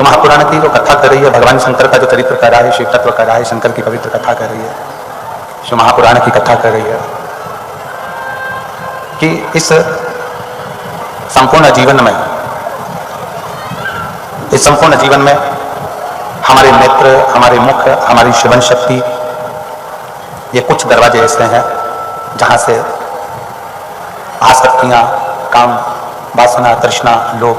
शिव महापुराण की जो कथा कर रही है, भगवान शंकर का जो चरित्र कर रहा है, शिव तत्व कर रहा है, शंकर की पवित्र कथा कर रही है, शिव महापुराण की कथा कर रही है कि इस संपूर्ण जीवन में हमारे नेत्र, हमारे मुख, हमारी श्रवण शक्ति, ये कुछ दरवाजे ऐसे हैं जहां से आसक्तियां, काम, वासना, तृष्णा, लोभ,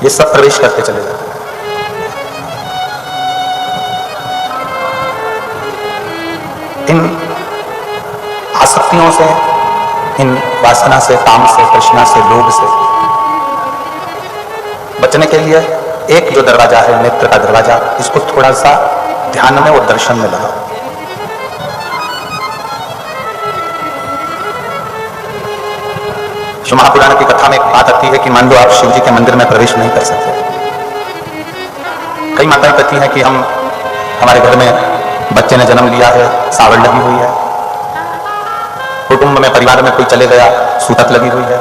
ये सब प्रवेश करते चले जाते हैं। इन आसक्तियों से, इन वासना से, काम से, तृष्णा से, लोभ से बचने के लिए एक जो दरवाजा है, नेत्र का दरवाजा, इसको थोड़ा सा ध्यान में और दर्शन में लगाओ। शिव महापुराण की कथा में एक बात आती है कि मान लो आप शिव जी के मंदिर में प्रवेश नहीं कर सकते। कई माताएं कहती हैं कि हमारे घर में बच्चे ने जन्म लिया है, सावड़ लगी हुई है, कुटुंब में, परिवार में कोई चले गया, सूतक लगी हुई है,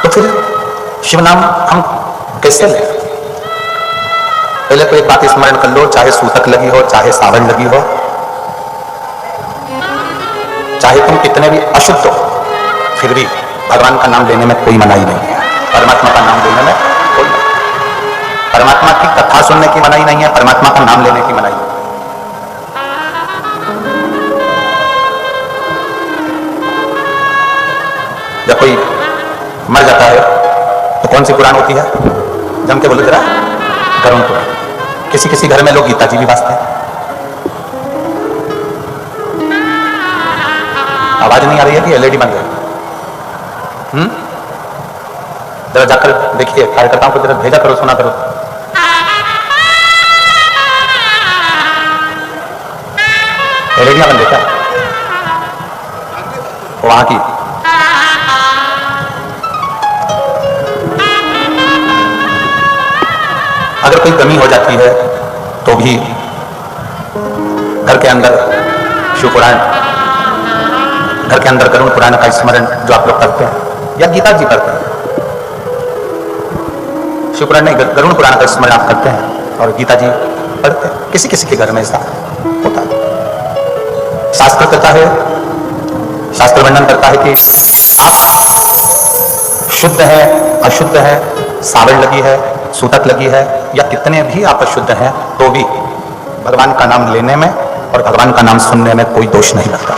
तो फिर शिव नाम हम कैसे लें? पहले तो एक बात स्मरण कर लो, चाहे सूतक लगी हो, चाहे सावड़ लगी हो, चाहे तुम कितने भी अशुद्ध हो, फिर भी भगवान का नाम लेने में कोई मनाही नहीं है। परमात्मा का नाम लेने में कोई, परमात्मा की कथा सुनने की मनाही नहीं है, परमात्मा का नाम लेने की मनाही है। जब कोई मर जाता है तो कौन सी पुराण होती है? जम के बोलो जरा, गरुड़ पुराण। किसी किसी घर में लोग गीता जी भी वाचते हैं। आवाज नहीं आ रही है कि एलईडी बंद है? जरा जाकर देखिए, कार्यकर्ताओं को जरा भेजा करो, सुना करो। एलईडियां बंद है क्या वहां की? अगर कोई कमी हो जाती है तो भी घर के अंदर शिव पुराण, घर के अंदर गरुड़ पुराण का स्मरण जो आप लोग करते हैं, या गीता जी करते हैं, शिव पुराण नहीं, गरुड़ पुराण का स्मरण आप करते हैं और गीता जी पढ़ते हैं। किसी किसी के घर में ऐसा होता है। शास्त्र कहता है, शास्त्र वर्णन करता है कि आप शुद्ध है, अशुद्ध है, सावड़ लगी है, सूतक लगी है, या कितने भी आप अशुद्ध हैं, तो भी भगवान का नाम लेने में और भगवान का नाम सुनने में कोई दोष नहीं लगता।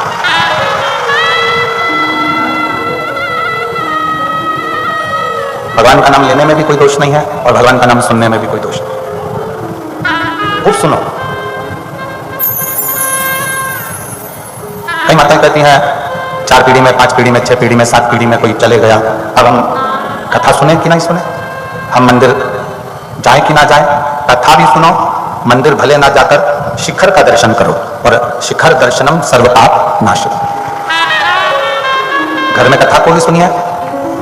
भगवान का नाम लेने में भी कोई दोष नहीं है और भगवान का नाम सुनने में भी कोई दोष नहीं। खूब सुनो। कई माताएं कहती हैं 4 पीढ़ी में, 5 पीढ़ी में, 6 पीढ़ी में, 7 पीढ़ी में कोई चले गया, अब हम कथा सुने कि नहीं सुने, हम मंदिर जाए कि ना जाए, कथा भी सुनो, मंदिर भले ना जाकर शिखर का दर्शन करो, और शिखर दर्शनम सर्वपाप नाशनम। घर में कथा को भी सुनिए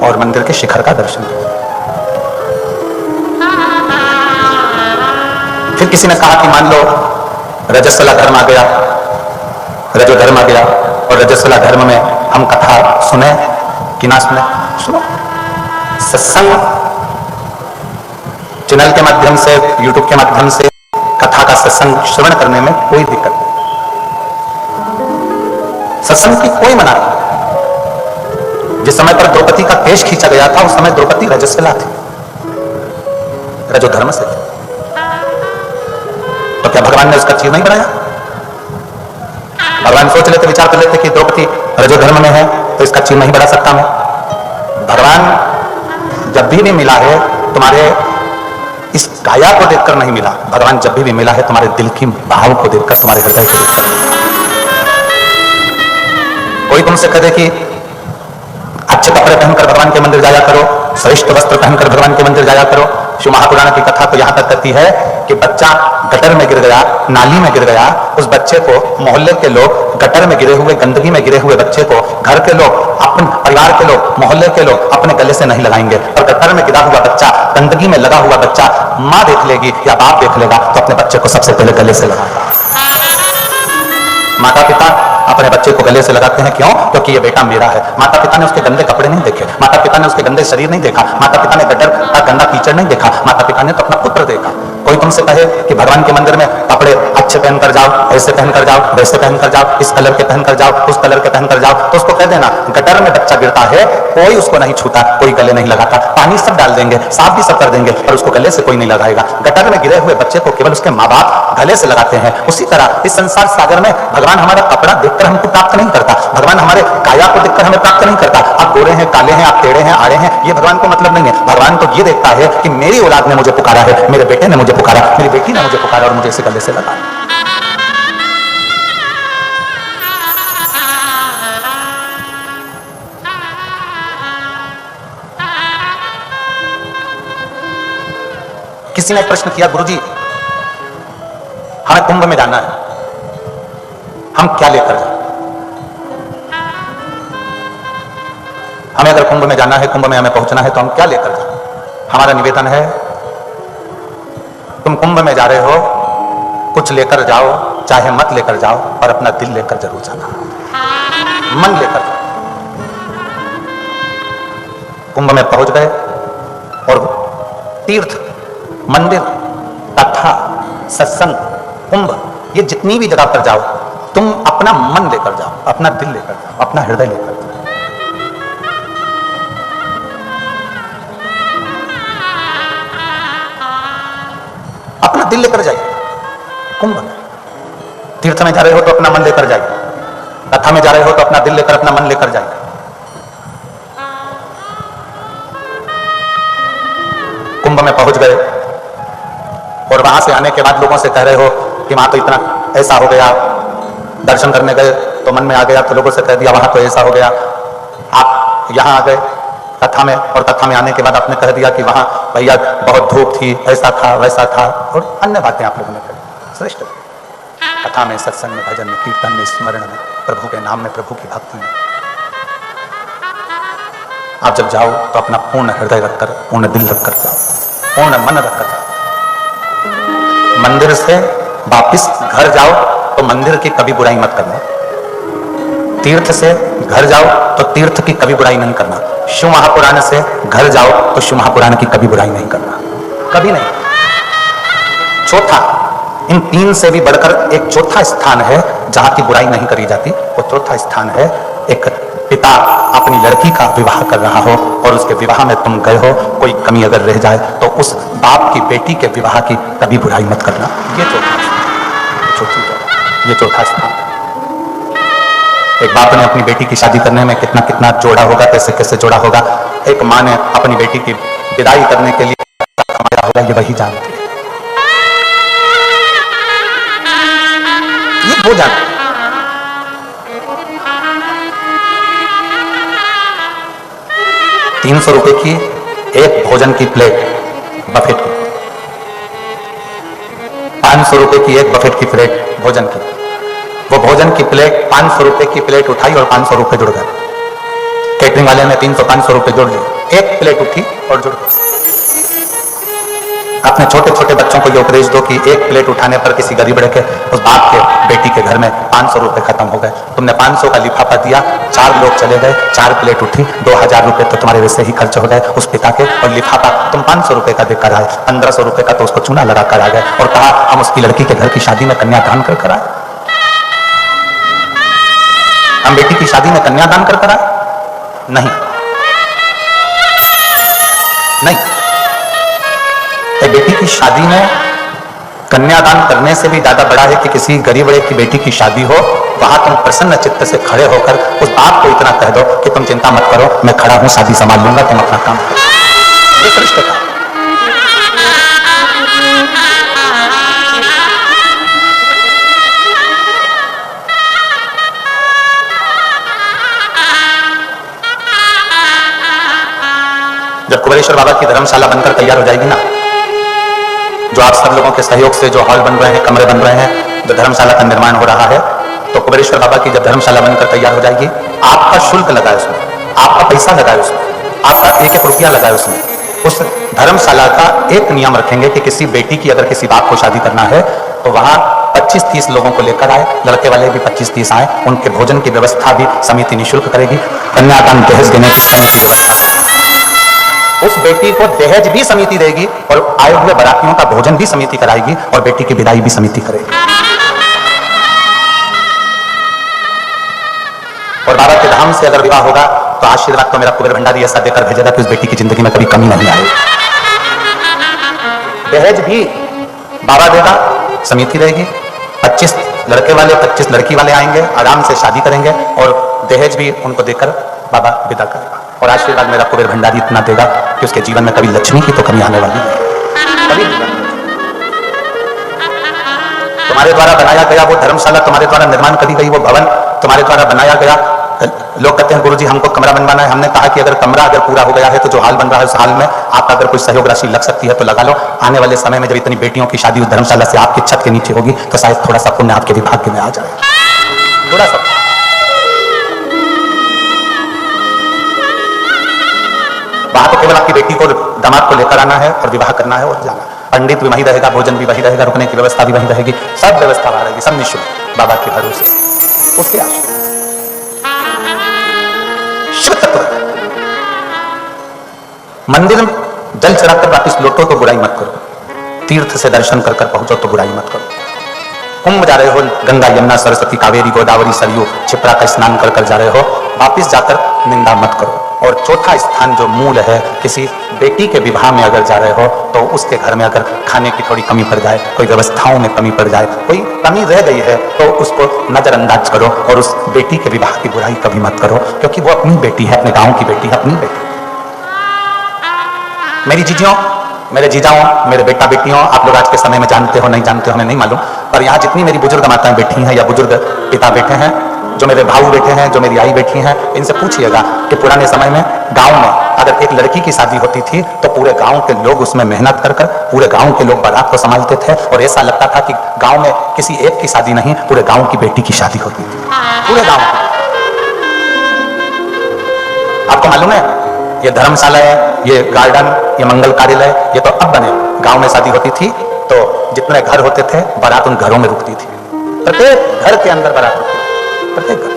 और मंदिर के शिखर का दर्शन करो। फिर किसी ने कहा कि मान लो रजस्वला धर्म आ गया, रजो धर्म आ गया, और रजस्वला धर्म में हम कथा सुने कि ना सुने? सुनो। सत्संग चैनल के माध्यम से, यूट्यूब के माध्यम से कथा का सत्संग श्रवण करने में कोई दिक्कत नहीं। सत्संग की कोई मना नहीं। जिस समय पर द्रौपदी का केश खींचा गया था, उस समय द्रौपदी रजस्वला थी, रजो धर्म से थी। तो क्या भगवान ने उसका चीज नहीं बनाया? भगवान सोच लेते, विचार कर लेते कि द्रौपदी रजो धर्म में है तो इसका चीज नहीं बढ़ा सकता मैं। भगवान जब भी मिला है तुम्हारे इस काया को देखकर नहीं मिला, भगवान जब भी मिला है तुम्हारे दिल की भाव को देखकर, तुम्हारे हृदय को देखकर। कोई तुमसे कहे कि अच्छे कपड़े पहनकर भगवान के मंदिर जाया करो, श्रेष्ठ वस्त्र पहनकर भगवान के मंदिर जाया करो। शिव महापुराण की कथा तो यहां तक कहती है कि बच्चा गटर में गिर गया, नाली में गिर गया, उस बच्चे को मोहल्ले के लोग, गटर में गिरे हुए, गंदगी में गिरे हुए बच्चे को घर के लोग, अपने परिवार के लोग, मोहल्ले के लोग अपने गले से नहीं लगाएंगे। और गटर में गिरा हुआ बच्चा, गंदगी में लगा हुआ बच्चा माँ देख लेगी या बाप देख लेगा तो अपने बच्चे को सबसे पहले गले से लगाएगा। माता पिता अपने बच्चे को गले से लगाते हैं, क्यों? क्योंकि ये बेटा मेरा है। माता पिता ने उसके गंदे कपड़े नहीं देखे, माता पिता ने उसके गंदे शरीर नहीं देखा, माता पिता ने गटर का गंदा कीचड़ नहीं देखा, माता पिता ने तो अपना पुत्र देखा। कोई तुमसे कहे कि भगवान के मंदिर में कपड़े अच्छे पहनकर जाओ, ऐसे पहनकर जाओ, वैसे पहनकर जाओ, इस कलर के पहनकर जाओ, उस कलर के पहनकर जाओ, तो उसको कह देना गटर में बच्चा गिरता है, कोई उसको नहीं छूता, कोई गले नहीं लगाता, पानी सब डाल देंगे, साफ भी सब कर देंगे, पर उसको गले से कोई नहीं लगाएगा। गटर में गिरे हुए बच्चे को केवल उसके माँ बाप गले से लगाते हैं। उसी तरह इस संसार सागर में भगवान हमारा कपड़ा देखकर हमको प्राप्त नहीं करता, भगवान हमारे काया को देखकर हमें प्राप्त नहीं करता। आप गोरे हैं, काले हैं, आप टेढ़े हैं, आड़े हैं, ये भगवान को मतलब नहीं है। भगवान तो ये देखता है कि मेरी औलाद ने मुझे पुकारा है, मेरे बेटे ने मुझे पुकारा, मेरी बेटी ने मुझे पुकारा और मुझे इसे गले से लगाया। किसी ने प्रश्न किया, गुरुजी हमें कुंभ में जाना है, हम क्या लेकर जाएं? हमें अगर कुंभ में जाना है, कुंभ में हमें पहुंचना है, तो हम क्या लेकर जाएं? हमारा निवेदन है, तुम कुंभ में जा रहे हो, कुछ लेकर जाओ, चाहे मत लेकर जाओ, पर अपना दिल लेकर जरूर जाना, मन लेकर जाओ। कुंभ में पहुंच गए और तीर्थ, मंदिर, कथा, सत्संग, कुंभ, ये जितनी भी जगह पर जाओ, तुम अपना मन लेकर जाओ, अपना दिल लेकर जाओ, अपना हृदय लेकर जाओ। अपना दिल लेकर जाइए। कुंभ में, तीर्थ में जा रहे हो तो अपना मन लेकर जाइए, कथा में जा रहे हो तो अपना दिल लेकर, अपना मन लेकर जाइए। कुंभ में पहुंच गए और वहां से आने के बाद लोगों से कह रहे हो कि वहां तो इतना ऐसा हो गया, दर्शन करने गए तो मन में आ गया, तो लोगों से कह दिया वहां तो ऐसा हो गया। आप यहां आ गए कथा में, और कथा में आने के बाद आपने कह दिया कि वहां भैया बहुत धूप थी, ऐसा था, वैसा था, और अन्य बातें आप लोगों ने कही। श्रेष्ठ कथा में, सत्संग में, भजन में, कीर्तन में, स्मरण में, प्रभु के नाम में, प्रभु की भक्ति में आप जब जाओ तो अपना पूर्ण हृदय रखकर, पूर्ण दिल रखकर जाओ, पूर्ण मन रखकर जाओ। मंदिर से वापिस घर जाओ तो मंदिर की कभी बुराई मत करना, तीर्थ से घर जाओ तो तीर्थ की कभी बुराई नहीं करना, शिव महापुराण से घर जाओ तो शिव महापुराण की कभी बुराई नहीं करना, कभी नहीं। चौथा, इन तीन से भी बढ़कर एक चौथा स्थान है जहां की बुराई नहीं करी जाती। वो चौथा स्थान है, एक पिता अपनी लड़की का विवाह कर रहा हो और उसके विवाह में तुम गए हो, कोई कमी अगर रह जाए तो उस बाप की बेटी के विवाह की कभी बुराई मत करना। ये चौथा स्थान। एक बाप ने अपनी बेटी की शादी करने में कितना कितना जोड़ा होगा, कैसे कैसे जोड़ा होगा। एक माँ ने अपनी बेटी की विदाई करने के लिए कमाया होगा, ये वही जानती है, ये वो जानती है। 300 रुपए की एक भोजन की प्लेट बफेट की, 500 रुपए की एक बफेट की प्लेट भोजन की। वो भोजन की प्लेट 500 रुपए की प्लेट उठाई और 500 रुपए जुड़ गए। कैटरिंग वाले ने 300-500 रुपए जोड़ लिए, एक प्लेट उठी और जुड़ गई। अपने छोटे छोटे बच्चों को ये उपदेश दो कि एक प्लेट उठाने पर किसी गरीब के, उस बाप के बेटी के घर में 500 रुपए खत्म हो गए। तुमने 500 का लिफाफा दिया, 4 लोग चले गए, 4 प्लेट उठी, 2000 रुपए तो तुम्हारे वैसे ही खर्च हो गए उस पिता के, और लिफाफा तुम 500 रुपए का देकर आए, 1500 रुपए का तो उसको चूना लगा कर आ गए और कहा हम उसकी लड़की के घर की शादी में कन्यादान कर आए, हम बेटी की शादी में कन्यादान कर आए। नहीं नहीं, बेटी की शादी में कन्यादान करने से भी ज्यादा बड़ा है कि किसी गरीब की बेटी की शादी हो, वहां तुम प्रसन्न चित्त से खड़े होकर उस बाप को इतना कह दो कि तुम चिंता मत करो, मैं खड़ा हूं, शादी संभाल लूंगा, तुम अपना काम करो। ये श्रेष्ठता। जब कुबेरेश्वर बाबा की धर्मशाला बनकर तैयार हो जाएगी ना, जो आप सब लोगों के सहयोग से जो हॉल बन रहे हैं, कमरे बन रहे हैं, जो धर्मशाला का निर्माण हो रहा है, तो कुबेरेश्वर बाबा की जब धर्मशाला बनकर तैयार हो जाएगी, आपका शुल्क लगाए उसमें, आपका पैसा लगाए उसमें, आपका 1-1 रुपया लगाए उसमें। उस धर्मशाला का एक नियम रखेंगे कि किसी बेटी की अगर किसी बाप को शादी करना है तो वहां 25-30 लोगों को लेकर आए, लड़के वाले भी 25-30 आए, उनके भोजन की व्यवस्था भी समिति निःशुल्क करेगी, कन्यादान दहेज देने की समिति व्यवस्था, उस बेटी को दहेज भी समिति देगी और आए हुए बारातियों का भोजन भी समिति कराएगी और बेटी की विदाई भी समिति करेगी। और बाबा के धाम से अगर विवाह होगा तो आशीर्वाद तो मेरा कुबेर भंडारी ऐसा देकर भेजेगा कि उस बेटी की जिंदगी में कभी कमी नहीं आएगी। दहेज भी बाबा देगा, समिति देगी, 25 लड़के वाले 25 लड़की वाले आएंगे, आराम से शादी करेंगे और दहेज भी उनको देकर बाबा विदा करेगा। और आशीर्वाद मेरा कुबेर भंडारी इतना देगा कि उसके जीवन में कभी लक्ष्मी की तो कमी आने वाली नहीं। तुम्हारे द्वारा बनाया गया वो धर्मशाला, तुम्हारे द्वारा निर्माण करी गई वो भवन, तुम्हारे द्वारा बनाया गया, लोग कहते हैं गुरुजी हमको कमरा बनवाना है। हमने कहा कि अगर कमरा अगर पूरा हो गया है तो जो हाल बन रहा है उस हाल में आपका अगर कोई सहयोग राशि लग सकती है तो लगा लो। आने वाले समय में जब इतनी बेटियों की शादी उस धर्मशाला से आपकी छत के नीचे होगी तो शायद थोड़ा सा पुण्य आपके विभाग में आ जाए, थोड़ा सा। वहां तो केवल आपकी बेटी को दामाद को लेकर आना है और विवाह करना है और जाना। पंडित भी वहीं रहेगा, भोजन भी वहीं रहेगा, रुकने की व्यवस्था भी वहीं रहेगी, सब व्यवस्था वहां रहेगी, सब निःशुल्क बाबा के भरोसे, उसके आशीर्वाद। मंदिर में जल चढ़ाकर वापिस लौटो तो बुराई मत करो, तीर्थ से दर्शन कर कर पहुंचो तो बुराई मत करो। कुंभ जा रहे हो, गंगा यमुना सरस्वती कावेरी गोदावरी सरयू क्षिप्रा का स्नान कर कर जा रहे हो, वापिस जाकर निंदा मत करो। और चौथा स्थान जो मूल है, किसी बेटी के विवाह में अगर जा रहे हो तो उसके घर में अगर खाने की थोड़ी कमी पड़ जाए, कोई व्यवस्थाओं में कमी पड़ जाए, कोई कमी रह गई है तो उसको नजरअंदाज करो और उस बेटी के विवाह की बुराई कभी मत करो, क्योंकि वो अपनी बेटी है, अपने गांव की बेटी है, अपनी बेटी। मेरी जीजियों, मेरे जीजाओं, मेरे बेटा बेटियों, आप लोग आज के समय में जानते हो नहीं जानते हो हमें नहीं मालूम, पर यहाँ जितनी मेरी बुजुर्ग माताएं बैठी हैं या बुजुर्ग पिता बैठे हैं, जो मेरे भाऊ बैठे हैं, जो मेरी आई बैठी हैं, इनसे पूछिएगा कि पुराने समय में गांव में अगर एक लड़की की शादी होती थी तो पूरे गांव के लोग उसमें मेहनत कर कर पूरे गांव के लोग बारात को संभालते थे और ऐसा लगता था कि गांव में किसी एक की शादी नहीं, पूरे गांव की बेटी की शादी होती थी, पूरे गांव की। आपको मालूम है ये धर्मशाला है, ये गार्डन, ये मंगल कार्यालय, ये तो अब बने। गांव में शादी होती थी तो जितने घर होते थे बारात उन घरों में रुकती थी, प्रत्येक घर के अंदर बारात रुकती थी, प्रत्येक घर।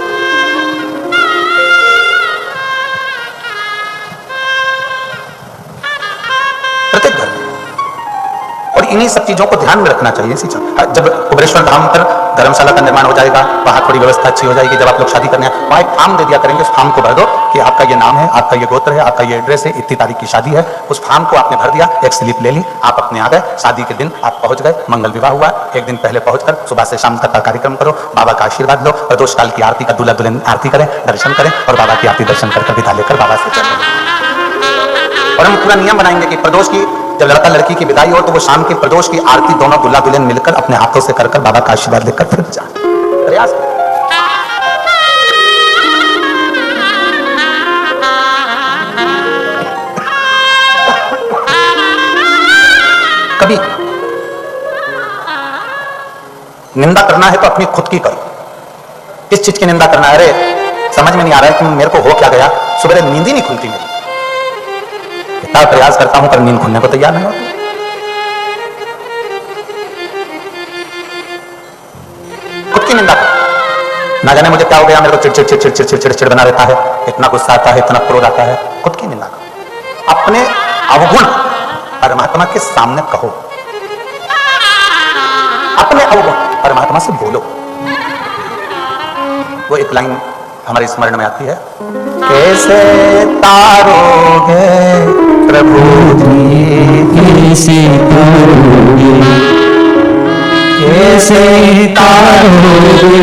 प्रत्येक घर। और इन्हीं सब चीजों को ध्यान में रखना चाहिए। जब कुबेरेश्वर धाम पर धर्मशाला का निर्माण हो जाएगा, वहां थोड़ी व्यवस्था अच्छी हो जाएगी, जब आप लोग शादी करने वहां एक फॉर्म दे दिया करेंगे, उस फॉर्म को भर दो कि आपका ये नाम है, आपका ये गोत्र है, आपका ये एड्रेस है, इतनी तारीख की शादी है। उस फॉर्म को आपने भर दिया, एक स्लिप ले ली, आप अपने आ गए, शादी के दिन आप पहुंच गए, मंगल विवाह हुआ, एक दिन पहले पहुंचकर सुबह से शाम तक का कार्यक्रम करो, बाबा का आशीर्वाद लो, प्रदोष काल की आरती का दूल्हा दुल्हन आरती करें, दर्शन करें और बाबा की आरती दर्शन कर विदा लेकर बाबा से चलें। और हम पूरा नियम बनाएंगे कि प्रदोष की जब लड़का लड़की की विदाई हो तो वो शाम की प्रदोष की आरती दोनों दूल्हा दुल्हन मिलकर अपने हाथों से कर कर बाबा का आशीर्वाद लेकर फिर जाए। प्रयास कभी निंदा करना है तो अपनी खुद की करो। किस चीज की निंदा करना है? अरे समझ में नहीं आ रहा है कि मेरे को हो क्या गया, सुबह नींद ही नहीं खुलती मेरी, इतना प्रयास करता हूं पर नींद खुलने को तैयार नहीं होती। खुद की निंदा कर, ना जाने मुझे क्या हो गया, मेरे को चिड़चिड़ चिड़चिड़ चिड़चिड़ चिड़चिड़ बना रहता है, इतना गुस्सा आता है, इतना क्रोध आता है। खुद की निंदा कर, अपने अवगुण परमात्मा के सामने कहो, अपने अवगुण परमात्मा से बोलो। वो एक लाइन हमारे स्मरण में आती है, कैसे तारोगे प्रभु जी, कैसे तारोगे, कैसे तारोगे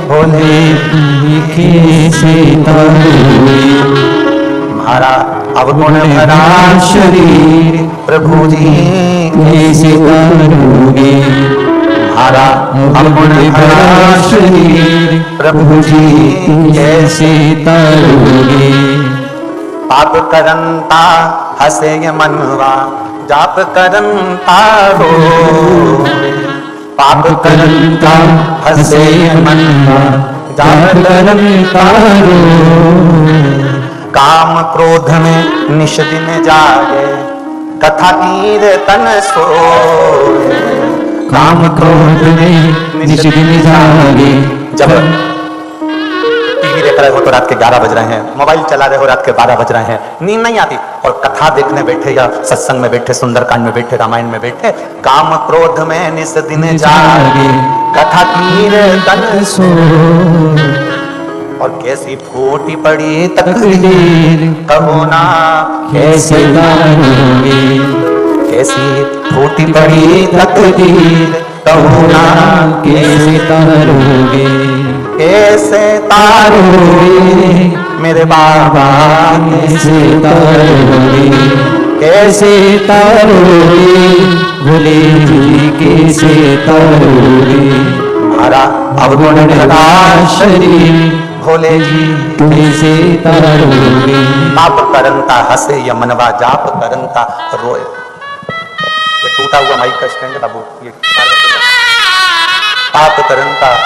भोले, कैसे तारोगे हमारा अवगुण भरा शरीर प्रभु जी, कैसे तारोगे हमारा अवगुण भरा शरीर प्रभु जी, कैसे तारोगे। पाप करंता हसे ये मनवा, जाप करंता रो, पाप करंता हसे ये मनवा, जाप करंता रो। काम क्रोध में निश दिन जागे, कथा कीर्तन सोए, काम क्रोध में निज दिन जागे। जब टीवी देख रहे हो तो रात के 11 बज रहे हैं, मोबाइल चला रहे हो रात के 12 बज रहे हैं, नींद नहीं आती, और कथा देखने बैठे या सत्संग में बैठे, सुंदरकांड में बैठे, रामायण में बैठे, काम क्रोध में निस दिन जागे, कथा कीर्तन सो और कैसी फूटी पड़ी तकदीर कहो ना कैसे तारोगे, कैसी फूटी पड़ी तकदीर कहो ना कैसे तारोगे, कैसे तारोगे मेरे बाबा, कैसे तारोगे, कैसे तारोगे भोले जी, कैसे तारोगे हमारा अवगुण भरा शरीर भोले जी, कैसे तारोगे। पाप करंता हंसे या मनवा जाप करंता रोए। ये टूटा हुआ माइक का स्टैंड है बाबू, ये पाप करंता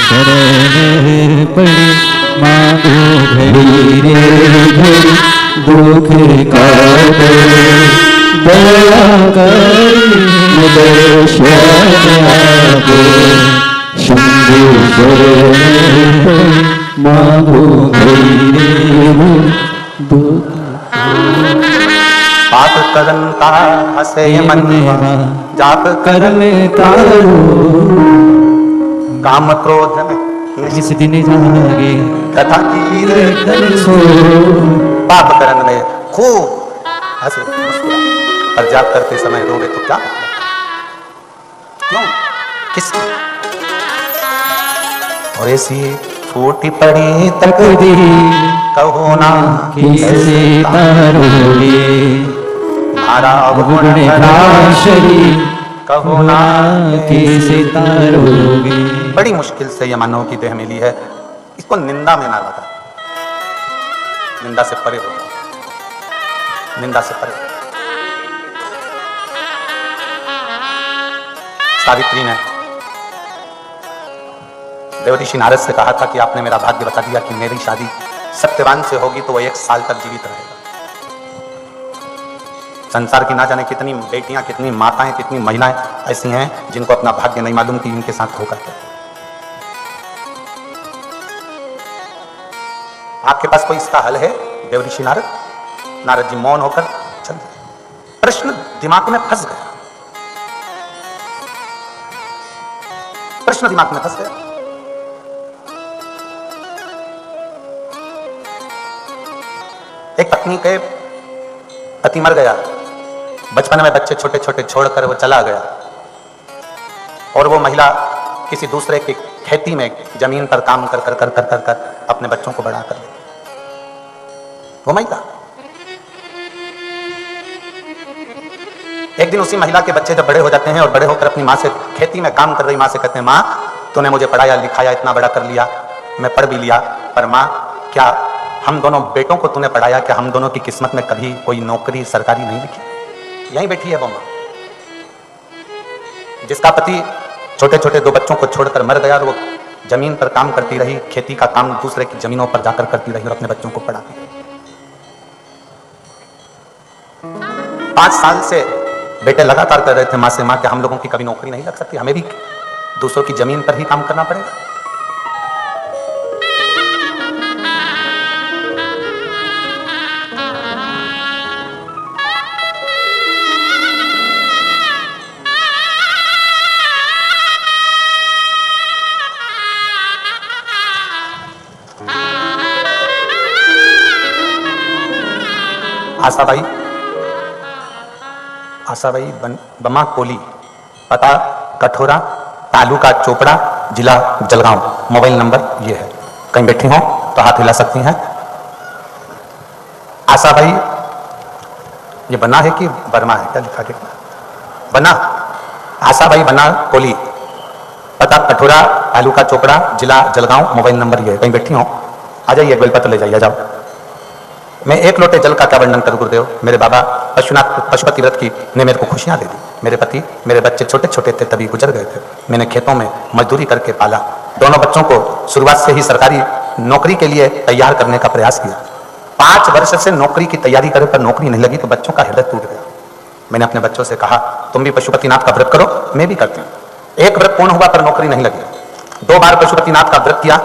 शरण पड़ी मांगो घड़ी रे घड़ी, दुख का दया करी दर्शन आगे, शंभु शरण पड़ी मांगो घड़ी रे घड़ी, दुख पाप करंता हंसे मनवा जाप करम तारो, काम क्रोध में जिस दिन जागे, कथा कीर्तन सो पाप करन में खूब हंसे मुस्कुरा, पर जाप करते समय रोवे तो क्या क्यों किसकी, और ऐसी फूटी पड़ी तकदीर कहो ना कैसे तारोगे, हमारा अवगुण अवगुण भरा भरा शरीर कहो ना कैसे तारोगे। बड़ी मुश्किल से यह मानव की देह मिली है, इसको निंदा में ना लगा, निंदा से परे हो, निंदा से परे। सावित्री ने देवऋषि नारद से कहा था कि आपने मेरा भाग्य बता दिया कि मेरी शादी सत्यवान से होगी तो वह 1 साल तक जीवित रहेगा। संसार की ना जाने कितनी बेटियां, कितनी माताएं, कितनी महिलाएं ऐसी हैं जिनको अपना भाग्य नहीं मालूम कि इनके साथ होगा क्या। आपके पास कोई इसका हल है देवऋषि नारद? नारद जी मौन होकर चल गए। प्रश्न दिमाग में फंस गया, प्रश्न दिमाग में फंस गया। एक पत्नी के पति मर गया, बचपन में बच्चे छोटे छोटे छोड़कर वो चला गया, और वो महिला किसी दूसरे की खेती में जमीन पर काम कर कर कर कर कर कर अपने बच्चों को बड़ा कर ले। वो महिला एक दिन उसी महिला के बच्चे जब बड़े हो जाते हैं और बड़े होकर अपनी माँ से, खेती में काम कर रही माँ से कहते हैं, माँ तूने मुझे पढ़ाया लिखाया, इतना बड़ा कर लिया, मैं पढ़ भी लिया, पर माँ क्या हम दोनों बेटों को तूने पढ़ाया? क्या हम दोनों की किस्मत में कभी कोई नौकरी सरकारी नहीं लिखी? यहीं बैठी है वो माँ जिसका पति छोटे छोटे 2 बच्चों को छोड़कर मर गया और वो जमीन पर काम करती रही, खेती का काम दूसरे की जमीनों पर जाकर करती रही और अपने बच्चों को पढ़ाती रही। 5 साल से बेटे लगातार कर रहे थे माँ से, माँ क्या हम लोगों की कभी नौकरी नहीं लग सकती? हमें भी दूसरों की जमीन पर ही काम करना पड़ेगा? आशाबाई बमा कोली, पता कठोरा, तालुका चोपड़ा, जिला जलगांव, मोबाइल नंबर ये है। कहीं बैठी हो तो हाथ हिला सकती हैं। आशाबाई, ये बना है कि वर्मा है, क्या लिखा के बना? आशाबाई बना कोली, पता कठोरा, तालुका चोपड़ा, जिला जलगांव, मोबाइल नंबर ये है। कहीं बैठी हो आ जाइए, बेलपत्र ले जाइए, जाओ। मैं एक लोटे जल का क्या वर्णन करूं गुरुदेव। मेरे बाबा पशुपति व्रत की ने मेरे को खुशियां दे दी। मेरे पति, मेरे बच्चे छोटे छोटे थे तभी गुजर गए थे। मैंने खेतों में मजदूरी करके पाला। दोनों बच्चों को शुरुआत से ही सरकारी नौकरी के लिए तैयार करने का प्रयास किया। 5 वर्ष से नौकरी की तैयारी करे पर नौकरी नहीं लगी तो बच्चों का हृदय टूट गया। मैंने अपने बच्चों से कहा तुम भी पशुपतिनाथ का व्रत करो, मैं भी करती हूँ। एक व्रत पूर्ण हुआ पर नौकरी नहीं लगी। 2 बार पशुपतिनाथ का व्रत किया,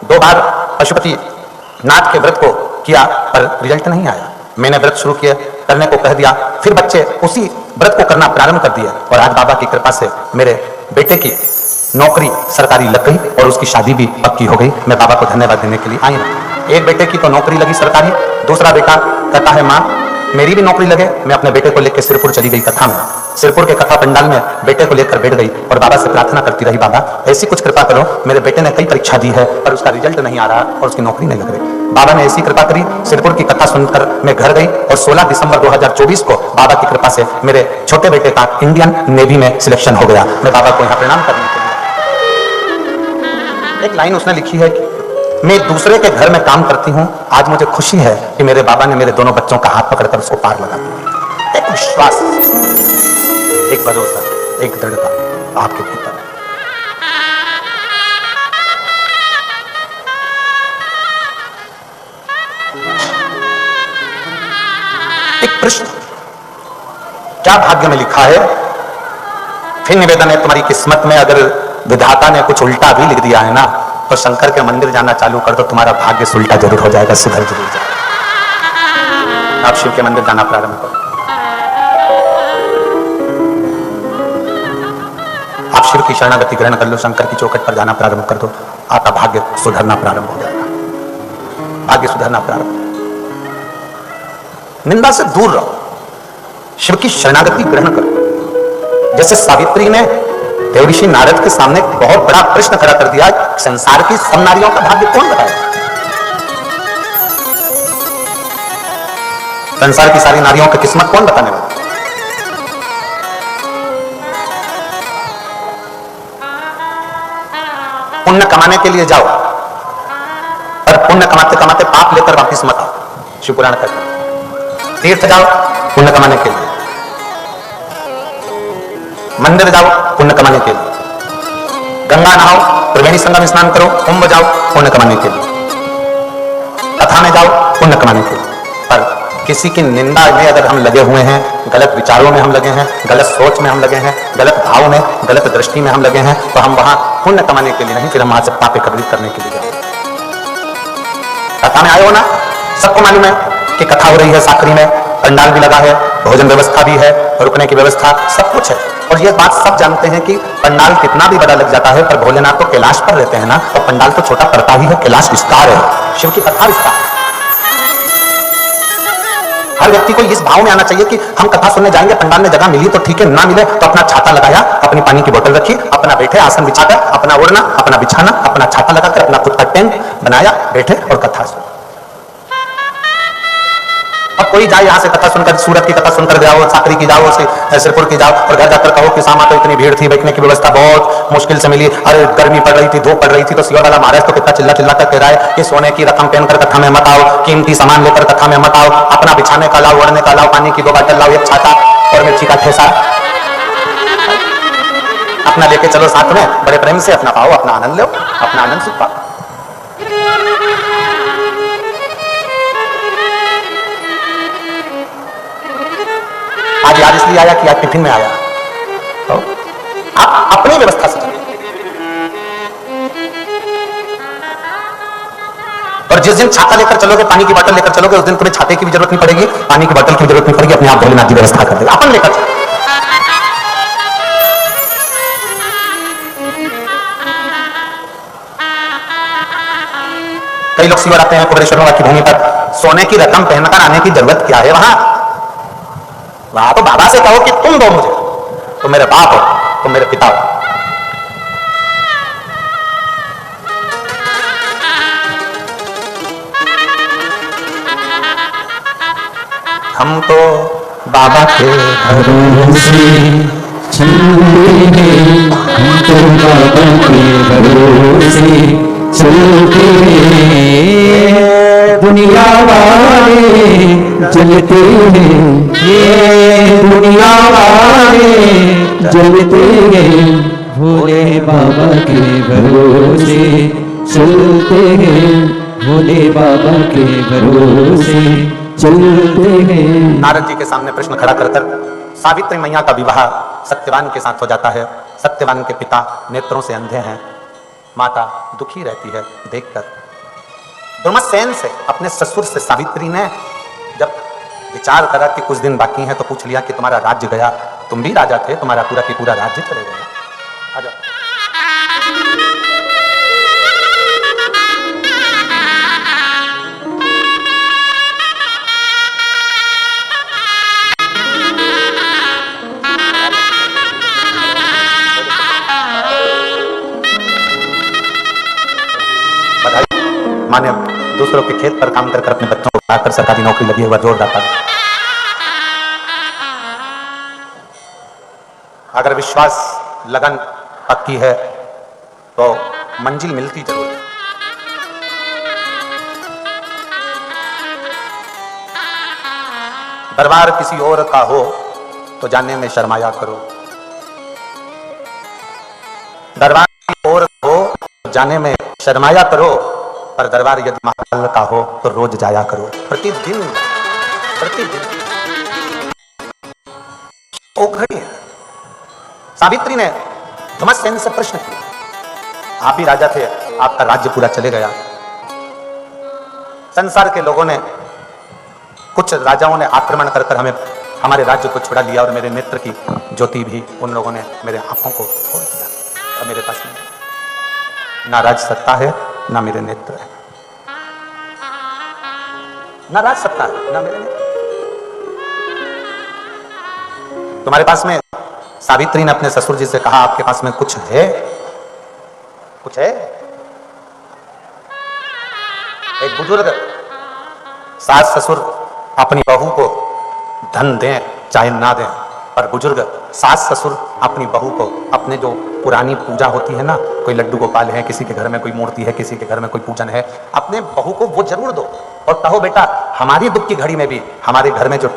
2 बार पशुपतिनाथ के व्रत को किया पर रिजल्ट नहीं आया। मैंने व्रत शुरू किया, करने को कह दिया, फिर बच्चे उसी व्रत को करना प्रारंभ कर दिया और आज बाबा की कृपा से मेरे बेटे की नौकरी सरकारी लग गई और उसकी शादी भी पक्की हो गई। मैं बाबा को धन्यवाद देने के लिए आई हूं। एक बेटे की तो नौकरी लगी सरकारी, दूसरा बेटा कहता है माँ मेरी भी नौकरी लगे। मैं अपने बेटे को लेकर सिरपुर चली गई कथा में। सिरपुर के कथा पंडाल में बेटे को लेकर बैठ गई और बाबा से प्रार्थना करती रही, बाबा ऐसी कुछ कृपा करो, मेरे बेटे ने कई परीक्षा दी है पर उसका रिजल्ट नहीं आ रहा और उसकी नौकरी नहीं लग रही। बाबा ने ऐसी कृपा करी, सिरपुर की कथा सुनकर मैं घर गई और 16 दिसंबर 2024 को बाबा की कृपा से मेरे छोटे बेटे का इंडियन नेवी में सिलेक्शन हो गया। मैं बाबा को यहाँ प्रणाम करने के लिए। एक लाइन उसने लिखी है कि मैं दूसरे के घर में काम करती हूं, आज मुझे खुशी है कि मेरे बाबा ने मेरे दोनों बच्चों का हाथ पकड़कर उसको पार लगा दिया। एक विश्वास, एक भरोसा, एक दृढ़ता आपके भीतर है। एक प्रश्न, क्या भाग्य में लिखा है? फिर निवेदन है तुम्हारी किस्मत में अगर विधाता ने कुछ उल्टा भी लिख दिया है ना तो शंकर के मंदिर जाना चालू कर दो, तुम्हारा भाग्य उल्टा जरूर हो जाएगा, सुधर जरूर जाएगा। आप शिव के मंदिर जाना प्रारंभ करो, आप शिव की शरणागति ग्रहण कर लो, शंकर की चौखट पर जाना प्रारंभ कर दो, आपका भाग्य सुधरना प्रारंभ हो जाएगा। भाग्य सुधरना प्रारंभ, निंदा से दूर रहो, शिव की शरणागति ग्रहण करो। जैसे सावित्री ने देवऋषि नारद के सामने बहुत बड़ा प्रश्न खड़ा कर दिया, संसार की सब नारियों का भाग्य कौन बताएगा? संसार की सारी नारियों की किस्मत कौन बताने वाला? पुण्य कमाने के लिए जाओ पर पुण्य कमाते कमाते पाप लेकर वापिस मत आओ। शिवपुराण कहते हैं तीर्थ जाओ पुण्य कमाने के लिए, मंदिर जाओ पुण्य कमाने के लिए, गंगा नहाओ, त्रिवेणी संगम में स्नान करो, कुंभ जाओ पुण्य कमाने के लिए, कथा में जाओ पुण्य कमाने के लिए। पर किसी की निंदा में अगर हम लगे हुए हैं, गलत विचारों में हम लगे हैं, गलत सोच में हम लगे हैं, गलत भाव में, गलत दृष्टि में हम लगे हैं तो हम वहां पुण्य कमाने के लिए नहीं, फिर हम वहां से पाप एकत्रित करने के लिए जाएंगे। कथा में आए हो ना, सबको मालूम है कि कथा हो रही है साकरी में, पंडाल भी लगा है, भोजन व्यवस्था भी है, रुकने की व्यवस्था, सब कुछ है। और ये बात सब जानते हैं कि पंडाल कितना भी बड़ा लग जाता है पर भोलेनाथ तो कैलाश पर रहते हैं ना, तो पंडाल तो छोटा पड़ता ही है, कैलाश विस्तार है, शिव की कथा विस्तार। हर व्यक्ति को इस भाव में आना चाहिए कि हम कथा सुनने जाएंगे, पंडाल में जगह मिली तो ठीक है, ना मिले तो अपना छाता लगाया, अपनी पानी की बोतल रखी, अपना बैठे आसन बिछाकर, अपना ओढ़ना, अपना बिछाना, अपना छाता लगाकर, अपना खुद का टेंट बनाया, बैठे और कथा सुन। अब कोई जाए यहाँ से कथा सुनकर, सूरत की कथा सुनकर जाओ, साकरी की जाओ, सिरपुर की जाओ और घर जाकर कहो कि सामा तो इतनी भीड़ थी, बैठने की व्यवस्था बहुत मुश्किल से मिली, अरे गर्मी पड़ रही थी, धूप पड़ रही थी, तो सियोर वाला महाराज तो कितना चिल्ला चिल्ला कर कह रहा है कि सोने की रकम पहनकर कथा में मत आओ, कीमती सामान लेकर कथा में मत आओ, अपना बिछाने का लाओ, ओढ़ने का लाओ, पानी की 2 बोतल लाओ, एक छाता और मिर्ची का ठेसा अपना लेके चलो साथ में, बड़े प्रेम से अपना पाओ, अपना आनंद लो, अपना आनंद सुख पाओ। आज याद इसलिए आया कि आज टिफिन में आया, तो आप अपनी व्यवस्था से चलिए। और जिस दिन छाता लेकर चलोगे, पानी की बोतल लेकर चलोगे, उस दिन तुम्हें छाते की भी जरूरत नहीं पड़ेगी, पानी की बोतल की जरूरत नहीं पड़ेगी, अपने आप भोलेनाथ की व्यवस्था कर देगा, अपन लेकर चलो। कई लोग शिवर आते हैं कुबेरेश्वर बाबा की भूमि पर, सोने की रकम पहनकर आने की जरूरत क्या है? वहां तो बाबा से कहो कि तुम दो मुझे, तुम मेरे बाप हो, तुम मेरे पिता हो। हम तो बाबा के भरोसे चलते हैं, हम तो बाबा के भरोसे चलते हैं। दुनिया वाले जलते हैं, ये दुनिया वाले जलते हैं, भोले बाबा के भरोसे चलते हैं, भोले बाबा के भरोसे चलते हैं। नारद जी के सामने प्रश्न खड़ा कर सावित्री मैया का विवाह सत्यवान के साथ हो जाता है। सत्यवान के पिता नेत्रों से अंधे हैं, माता दुखी रहती है देखकर। दुर्मसेन से अपने ससुर से सावित्री ने जब विचार करा कि कुछ दिन बाकी हैं तो पूछ लिया कि तुम्हारा राज्य गया, तुम भी राजा थे, तुम्हारा पूरा की पूरा राज्य चले गया। आ जाओ। माने दूसरों के खेत पर काम कर अपने बच्चों को पढ़ाकर सरकारी नौकरी लगी हुआ जोर दाता। अगर विश्वास लगन पक्की है तो मंजिल मिलती जरूर है। दरबार किसी और का हो तो जाने में शर्माया करो, दरबार किसी और का हो तो जाने में शर्माया करो, पर दरबार यदि महाकाल का हो तो रोज जाया करो। प्रतिदिन ओ घड़ी है। सावित्री ने धुमसेन से प्रश्न किया, आप ही राजा थे, आपका राज्य पूरा चले गया। संसार के लोगों ने, कुछ राजाओं ने आक्रमण कर हमें हमारे राज्य को छुड़ा लिया और मेरे नेत्र की ज्योति भी उन लोगों ने मेरे आंखों को फोड़ दिया। और मेरे पास में ना राज सत्ता है ना मेरे नेत्र है, ना राज सत्ता है ना मेरे नेत्र। तुम्हारे पास में, सावित्री ने अपने ससुर जी से कहा, आपके पास में कुछ है? कुछ है? एक बुजुर्ग सास ससुर अपनी बहू को धन दें चाहे ना दें, पर बुजुर्ग सास ससुर अपनी बहू को अपने जो पुरानी पूजा होती है ना, कोई लड्डू गोपाल है, किसी के घर में कोई मूर्ति है, किसी के घर में कोई पूजन है, अपने बहू को वो जरूर दो और कहो बेटा हमारी दुख की घड़ी में भी हमारे घर में जो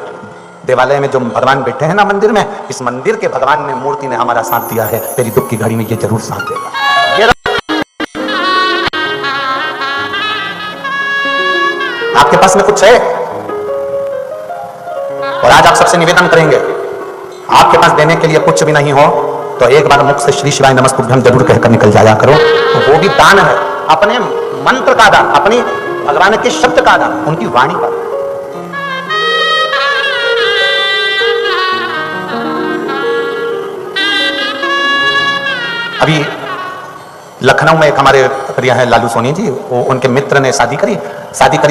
देवालय में जो भगवान बैठे हैं ना मंदिर में, इस मंदिर के भगवान ने, मूर्ति ने हमारा साथ दिया है, तेरी दुख की घड़ी में ये जरूर साथ देगा। आपके पास में कुछ है? और आज आप सबसे निवेदन करेंगे, आपके पास देने के लिए कुछ भी नहीं हो तो एक बार मुख से श्री शिवाय नमस्तुभ्यम जरूर कहकर निकल जाया करो। तो वो भी दान है, अपने मंत्र का दान, अपनी भगवान के शब्द का दान, उनकी वाणी का। अभी लखनऊ में एक हमारे प्रिय हैं लालू सोनी जी, वो उनके मित्र ने शादी करी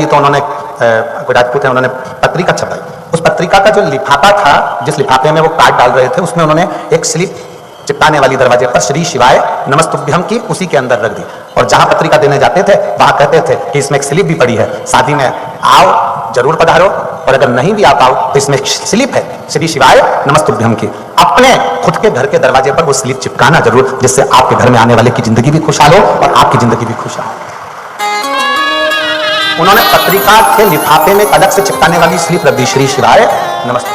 तो उन्होंने राजपूत है, उन्होंने पत्रिका छपाई। उस पत्रिका का जो लिफाफा था, जिस लिफाफे में वो कार्ड डाल रहे थे, उसमें उन्होंने एक स्लिप चिपकाने वाली दरवाजे पर श्री शिवाय नमस्तुभ्यम की उसी के अंदर रख दी। और जहां पत्रिका देने जाते थे वहां कहते थे कि इसमें एक स्लिप भी पड़ी है, शादी में आओ जरूर पधारो, और अगर नहीं भी आ पाओ तो इसमें स्लिप है श्री शिवाय नमस्तुभ्यम की। अपने खुद के घर के दरवाजे पर वो स्लिप चिपकाना जरूर, जिससे आपके घर में आने वाले की जिंदगी भी खुशहाल हो और आपकी जिंदगी भी खुशहाल हो। उन्होंने पत्रिका के लिफाफे में अलग से चिपकाने वाली स्लिप रख दी, श्री शिवाय नमस्ते।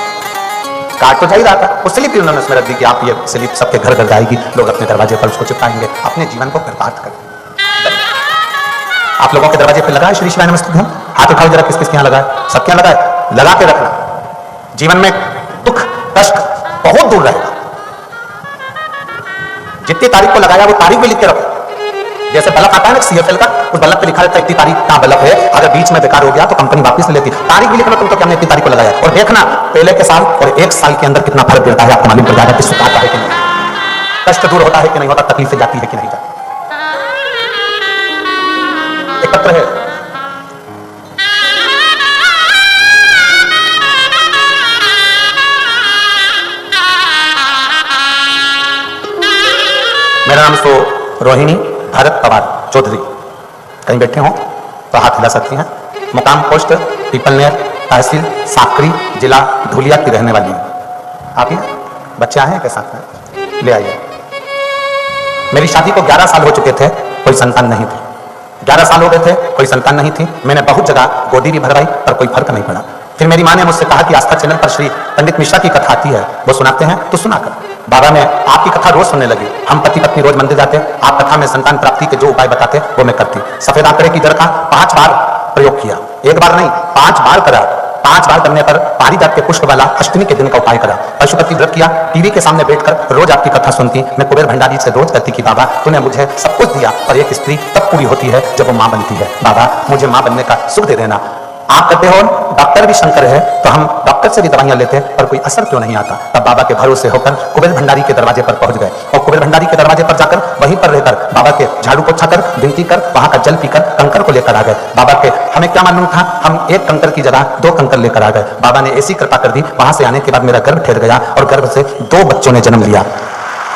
कार्ड तो चाहिए था, वो स्लिप ही उन्होंने उसमें रख दी कि आप ये स्लिप सबके घर घर जाएगी, लोग अपने दरवाजे पर उसको चिपकाएंगे, अपने जीवन को बर्बाद करेंगे। आप लोगों के दरवाजे पर लगा है श्री शिवाय नमस्तुभ्यम? हाथ उठाओ जरा, किस किस के यहाँ लगा है? सबके यहाँ लगा है? लगा के रखना, जीवन में दुख कष्ट बहुत दूर रहेगा। जितनी तारीख को लगाया वो तारीख भी लिख के रखो। जैसे बल्ब आता है ना CFL का, उस बल्ब पे लिखा रहता है इतनी तारीख का बल्ब है, अगर बीच में बेकार हो गया तो कंपनी वापस ले लेती। तारीख भी लिख लो तुम तो, क्या हमने इतनी तारीख को लगाया, और देखना पहले के साल और एक साल के अंदर कितना फर्क गिरता है, आपको मालूम पड़ जाएगा कि सुख आता है कि नहीं, कष्ट दूर होता है कि नहीं होता, तकलीफें जाती है कि नहीं जाती। एक पत्र है, मेरा नाम सो रोहिणी भरत पवार चौधरी। कहीं बैठे हो तो हाथ हिला सकती हैं। मुकाम पोस्ट पीपलनेर, तहसील साकरी, जिला धुलिया की रहने वाली है। आप ही बच्चे आए हैं के साथ में? ले आइए। मेरी शादी को 11 साल हो चुके थे, कोई संतान नहीं थी। 11 साल हो गए थे, कोई संतान नहीं थी। मैंने बहुत जगह गोदी भी भरवाई पर कोई फर्क नहीं पड़ा। फिर मेरी माँ ने मुझसे कहा कि आस्था चैनल पर श्री पंडित मिश्रा की कथा आती है, वो सुनाते हैं तो सुना कर। बाबा मैं आपकी कथा रोज सुनने लगी। हम पति पत्नी रोज मंदिर जाते, आप कथा में संतान प्राप्ति के जो उपाय बताते वो मैं करती। सफेद आंकड़े की जड़ का 5 बार प्रयोग किया, एक बार नहीं 5 बार करा। 5 बार करने पर पारिजात के पुष्प वाला अष्टमी के दिन का उपाय करा। पशुपति व्रत किया, टीवी के सामने बैठकर रोज आपकी कथा सुनती। मैं कुबेर भंडारी से रोज कहती कि बाबा तूने मुझे सब कुछ दिया, और एक स्त्री तब पूरी होती है जब वो माँ बनती है। बाबा मुझे माँ बनने का सुख दे देना। आप कहते हो डॉक्टर भी शंकर है, तो हम डॉक्टर से भी दवाइयां लेते हैं पर कोई असर क्यों नहीं आता। तब बाबा के भरोसे होकर कुबेर भंडारी के दरवाजे पर पहुंच गए, और कुबेर भंडारी के दरवाजे पर जाकर वहीं पर रहकर बाबा के झाड़ू पोछा कर, विनती कर, वहां का जल पीकर कंकर को लेकर आ गए। बाबा के हमें क्या मालूम था, हम एक कंकर की जगह 2 कंकर लेकर आ गए। बाबा ने ऐसी कृपा कर दी, वहां से आने के बाद मेरा गर्भ ठहर गया और गर्भ से 2 बच्चों ने जन्म लिया।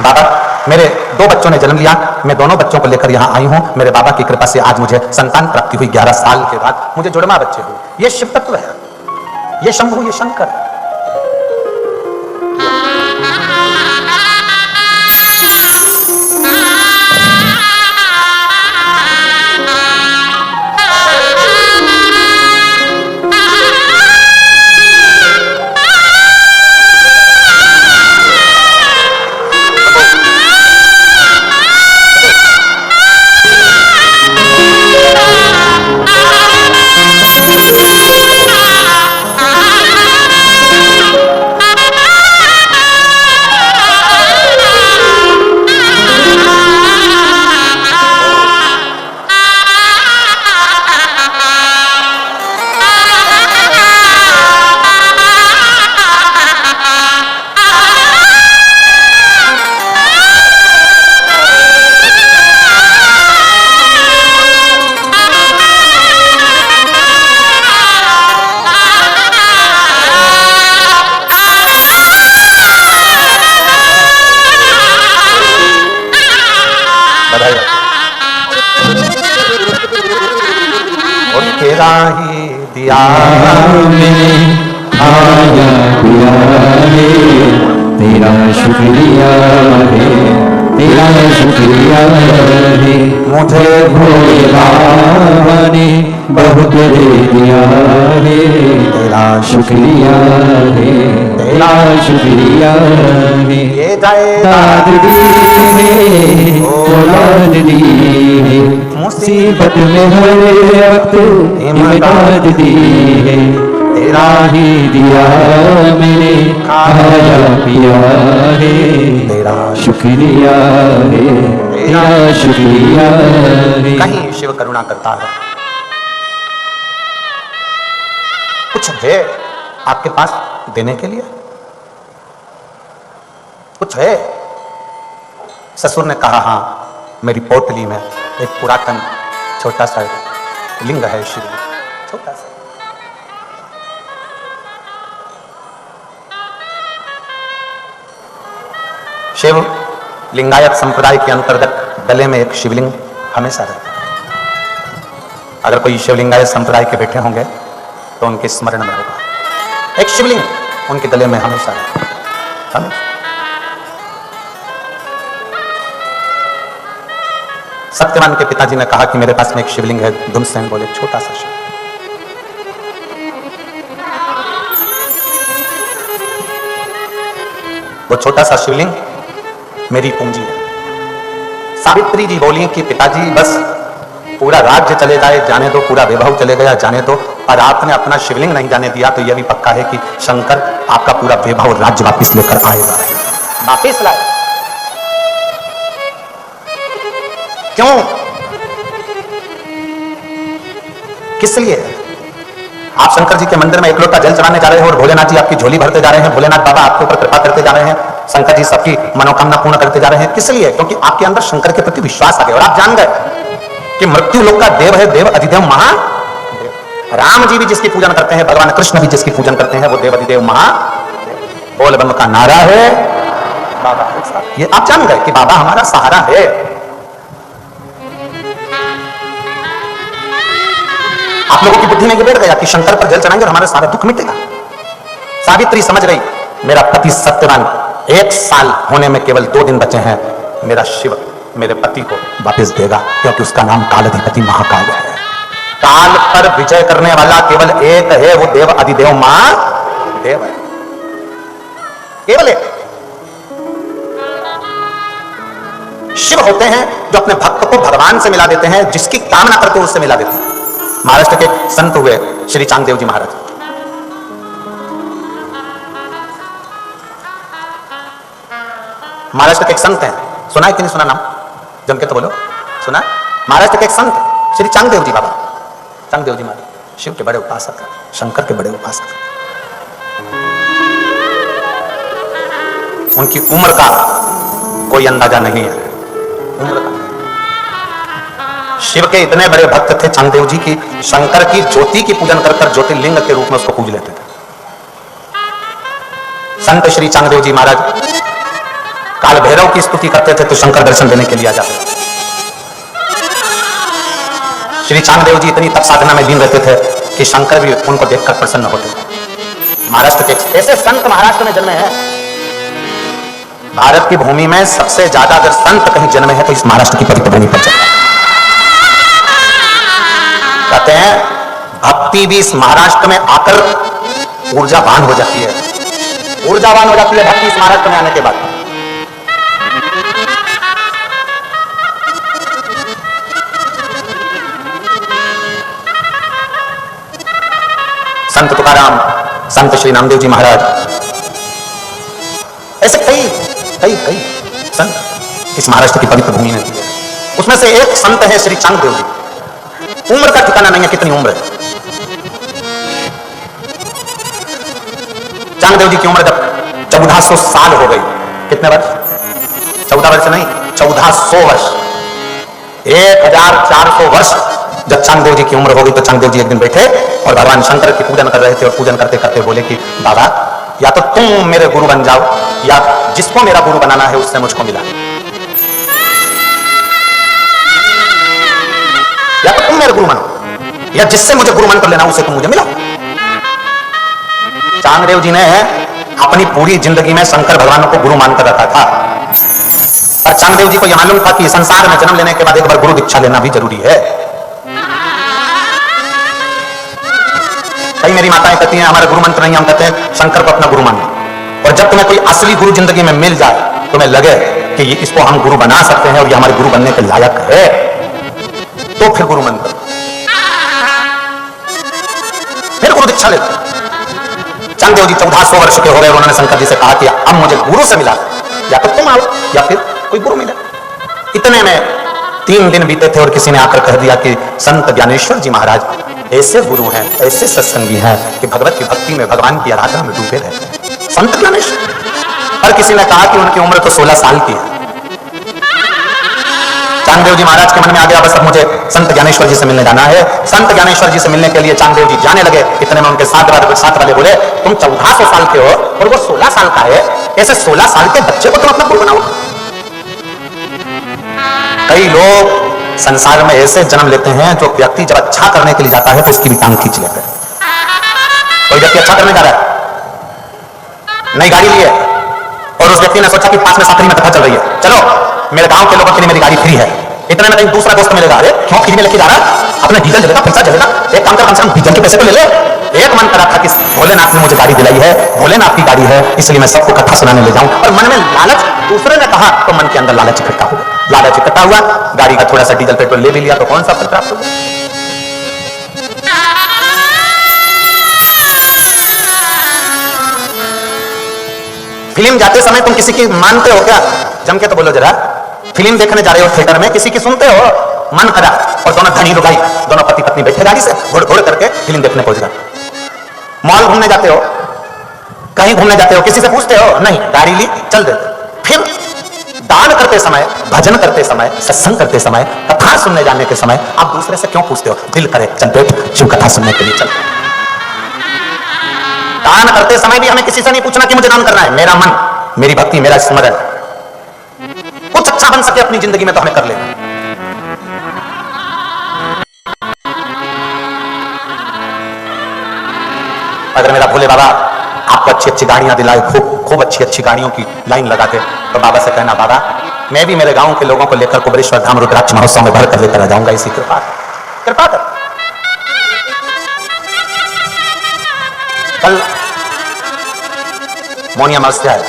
बाबा मेरे 2 बच्चों ने जन्म लिया, मैं दोनों बच्चों को लेकर यहाँ आई हूँ। मेरे बाबा की कृपा से आज मुझे संतान प्राप्ति हुई। 11 साल के बाद मुझे जुड़वा बच्चे हुए। ये शिव तत्व है, ये शंभु, ये शंकर है। तेरा ही दिया मैंने आया पिया है, तेरा शुक्रिया है, तेरा शुक्रिया है। मुझे भोले बाबा ने बहुत दे दिया है, तेरा शुक्रिया है, तेरा शुक्रिया है। ये दाद दी है, औलाद दी है, मुसीबत में हर वक्त इमदाद दी है। तेरा ही दिया मैंने खाया पिया है, तेरा शुक्रिया है, तेरा शुक्रिया है। कहीं शिव करुणा करता है। कुछ है आपके पास देने के लिए, कुछ है। ससुर ने कहा हाँ, मेरी पोटली में एक पुरातन छोटा सा लिंग है, शिव छोटा सा। शिव लिंगायत संप्रदाय के अंतर्गत गले में एक शिवलिंग हमेशा रहता है। अगर कोई शिवलिंगायत संप्रदाय के बैठे होंगे तो उनके स्मरण में होगा एक शिवलिंग उनके गले में हमेशा रहता है, हमेशा। सत्यवान के पिताजी ने कहा कि मेरे पास में एक शिवलिंग है। धुनसेन बोले छोटा सा शिव। वो छोटा सा शिवलिंग मेरी पूंजी है। सावित्री जी बोली कि पिताजी बस पूरा राज्य चले जाए जाने दो, पूरा वैभव चले गया जाने दो, और आपने अपना शिवलिंग नहीं जाने दिया तो यह भी पक्का है कि शंकर आपका पूरा वैभव और राज्य वापिस लेकर आएगा, वापिस लाए। क्यों, किस लिए? आप शंकर जी के मंदिर में एक लोटा जल चढ़ाने जा रहे हो और भोलेनाथ जी आपकी झोली भरते जा रहे हैं। भोलेनाथ बाबा आपके ऊपर कृपा करते जा रहे हैं, शंकर जी सबकी मनोकामना पूर्ण करते जा रहे हैं। किस लिए? क्योंकि आपके अंदर शंकर के प्रति विश्वास आ गया और आप जान गए कि मृत्यु लोक का देव है, देव अधिदेव महादेव। राम जी भी जिसकी पूजन करते हैं, भगवान कृष्ण भी जिसकी पूजन करते हैं, वो देव अधिदेव महादेव। बोल बम का नारा है बाबा, ये आप जान गए कि बाबा हमारा सहारा है। आप लोगों की बुद्धि में बैठ गया कि शंकर पर जल चढ़ाएंगे और हमारा सारा दुख मिटेगा। सावित्री समझ गई मेरा पति सत्यवान 1 साल होने में केवल 2 दिन बचे हैं, मेरा शिव मेरे पति को वापस देगा, क्योंकि उसका नाम कालाधिपति महाकाल है। काल पर विजय करने वाला केवल एक है, वो देव अधिदेव महादेव है, केवल एक। शिव होते हैं जो अपने भक्त को भगवान से मिला देते हैं, जिसकी कामना करते उससे मिला देते हैं। महाराष्ट्र के संत हुए श्री चांगदेव जी महाराज। महाराष्ट्र के एक संत हैं, सुना है कि नहीं सुना नाम? जम के तो बोलो, सुना? महाराष्ट्र के एक संत श्री चांगदेव जी बाबा, चांगदेव जी महाराज शिव के बड़े उपासक, शंकर के बड़े उपासक। उनकी उम्र का कोई अंदाजा नहीं है, उम्र का। शिव के इतने बड़े भक्त थे चांगदेव जी की, शंकर की ज्योति की पूजन कर ज्योतिर्लिंग के रूप में उसको पूज लेते थे। संत श्री चांगदेव जी महाराज काल भैरव की स्तुति करते थे तो शंकर दर्शन देने के लिए आ जाते थे। श्री चांगदेव जी इतनी तप साधना में लीन रहते थे कि शंकर भी उनको देखकर प्रसन्न होते थे। महाराष्ट्र के ऐसे संत महाराष्ट्र में जन्मे हैं। भारत की भूमि में सबसे ज्यादा अगर संत कहीं जन्मे हैं तो इस महाराष्ट्र की पवित्र भूमि पर जन्मे। कहते हैं भक्ति भी इस महाराष्ट्र में आकर ऊर्जावान हो जाती है, ऊर्जावान हो जाती है भक्ति इस महाराष्ट्र में आने के बाद। संत तुकाराम, संत श्री नामदेव जी महाराज, ऐसे कई कई कई संत इस महाराष्ट्र की पवित्र भूमि में दिए। उसमें से एक संत है श्री चांगदेव जी। उम्र का ठिकाना नहीं है कितनी उम्र है। चांगदेव जी की उम्र जब 1400 साल हो गई, कितने वर्ष? 14 वर्ष नहीं, 1400 वर्ष, 1400 वर्ष जब चांगदेव जी की उम्र हो गई तो चांगदेव जी एक दिन बैठे और भगवान शंकर की पूजन कर रहे थे। और पूजन करते करते बोले कि बाबा, या तो तुम मेरे गुरु बन जाओ, या जिसको मेरा गुरु बनाना है उससे मुझको मिला। या तो तुम मेरे गुरु बनो, या जिससे मुझे गुरु मंत्र लेना उसे तुम मुझे मिलाओ। चांगदेव जी ने अपनी पूरी जिंदगी में शंकर भगवान को गुरु मानकर रखा था। पर चांगदेव जी को यह मालूम था कि संसार में जन्म लेने के बाद एक बार गुरु दीक्षा लेना भी जरूरी है। कई मेरी माताएं कहती हैं हमारा गुरु मंत्र नहीं, हम कहते हैं शंकर को अपना गुरु मानो। और जब तुम्हें कोई असली गुरु जिंदगी में मिल जाए, तुम्हें लगे कि इसको हम गुरु बना सकते हैं और ये हमारे गुरु बनने के लायक है, तो फिर गुरु मंत्र, फिर गुरु दीक्षा ले। चांगदेव जी 1400 वर्ष के हो गए। उन्होंने शंकर जी से कहा कि अब मुझे गुरु से मिला, या तो तुम आओ या फिर कोई गुरु मिले। इतने में 3 दिन बीते थे और किसी ने आकर कह दिया कि संत ज्ञानेश्वर जी महाराज ऐसे गुरु हैं, ऐसे सत्संगी हैं कि भगवत की भक्ति में, भगवान की आराधना में डूबे रहते हैं। संत ज्ञानेश्वर। और किसी ने कहा कि उनकी उम्र तो 16 साल की है। चांगदेव जी महाराज के मन में आ गया, बस अब मुझे संत ज्ञानेश्वर जी से मिलने जाना है। संत ज्ञानेश्वर जी से मिलने के लिए चांगदेव जी जाने लगे। इतने में उनके साथ वाले बोले, तुम 1400 साल के हो और वो 16 साल का है, ऐसे 16 साल के बच्चे को तुम अपना गुरु बनाओ। कई लोग संसार में ऐसे जन्म लेते हैं जो व्यक्ति जब अच्छा करने के लिए जाता है तो उसकी भी टांग खींच लेते हैं। कोई व्यक्ति अच्छा करने जा रहा है, नई गाड़ी ली है, और उस व्यक्ति ने सोचा कि पास में साखरी में कथा चल रही है, चलो मेरे गांव के लोगों के लिए मेरी गाड़ी फ्री है। इतने में कहीं दूसरा दोस्त मिलेगा, अरे क्यों फ्री में लेके जा रहा है, अपना डीजल जलेगा, पैसा जलेगा, एक काम कर कम से कम डीजल के पैसे तो ले ले। एक मन करा था कि भोलेनाथ ने मुझे गाड़ी दिलाई है, भोलेनाथ की गाड़ी है, इसलिए मैं सबको कथा सुनाने ले जाऊं। और मन में लालच, दूसरे ने कहा तो मन के अंदर लालच इकट्ठा हुआ। लालच इकट्ठा हुआ, गाड़ी का थोड़ा सा डीजल पेट्रोल ले भी लिया तो कौन सा फल प्राप्त हुआ? फिल्म जाते समय तुम किसी की मानते हो क्या? जम के तो बोलो जरा। फिल्म देखने जा रहे हो थिएटर में, किसी की सुनते हो? मन करा और दोनों धनी लुगाई, दोनों पति पत्नी बैठे गाड़ी से घोड़ घोड़ करके फिल्म देखने पहुंच गए। मॉल घूमने जाते हो, कहीं घूमने जाते हो, किसी से पूछते हो? नहीं, गाड़ी ली चल देते। फिर दान करते समय, भजन करते समय, सत्संग करते समय, कथा सुनने जाने के समय आप दूसरे से क्यों पूछते हो? दिल करे चल बैठ शिव कथा सुनने के लिए चल। दान करते समय भी हमें किसी से नहीं पूछना कि मुझे दान करना है। मेरा मन, मेरी भक्ति, मेरा स्मरण कुछ अच्छा बन सके अपनी जिंदगी में तो हमें कर लेना। अगर मेरा भोले बाबा आपको अच्छी अच्छी गाड़ियां दिलाए, खूब खूब अच्छी अच्छी गाड़ियों की लाइन लगा के, तो बाबा से कहना, बाबा मैं भी मेरे गांव के लोगों को लेकर कुबेरेश्वर धाम रुद्राक्ष महोत्सव में भर कर लेकर आ जाऊंगा। इसी कृपा कृपा कर। कल मौनी अमावस्या है,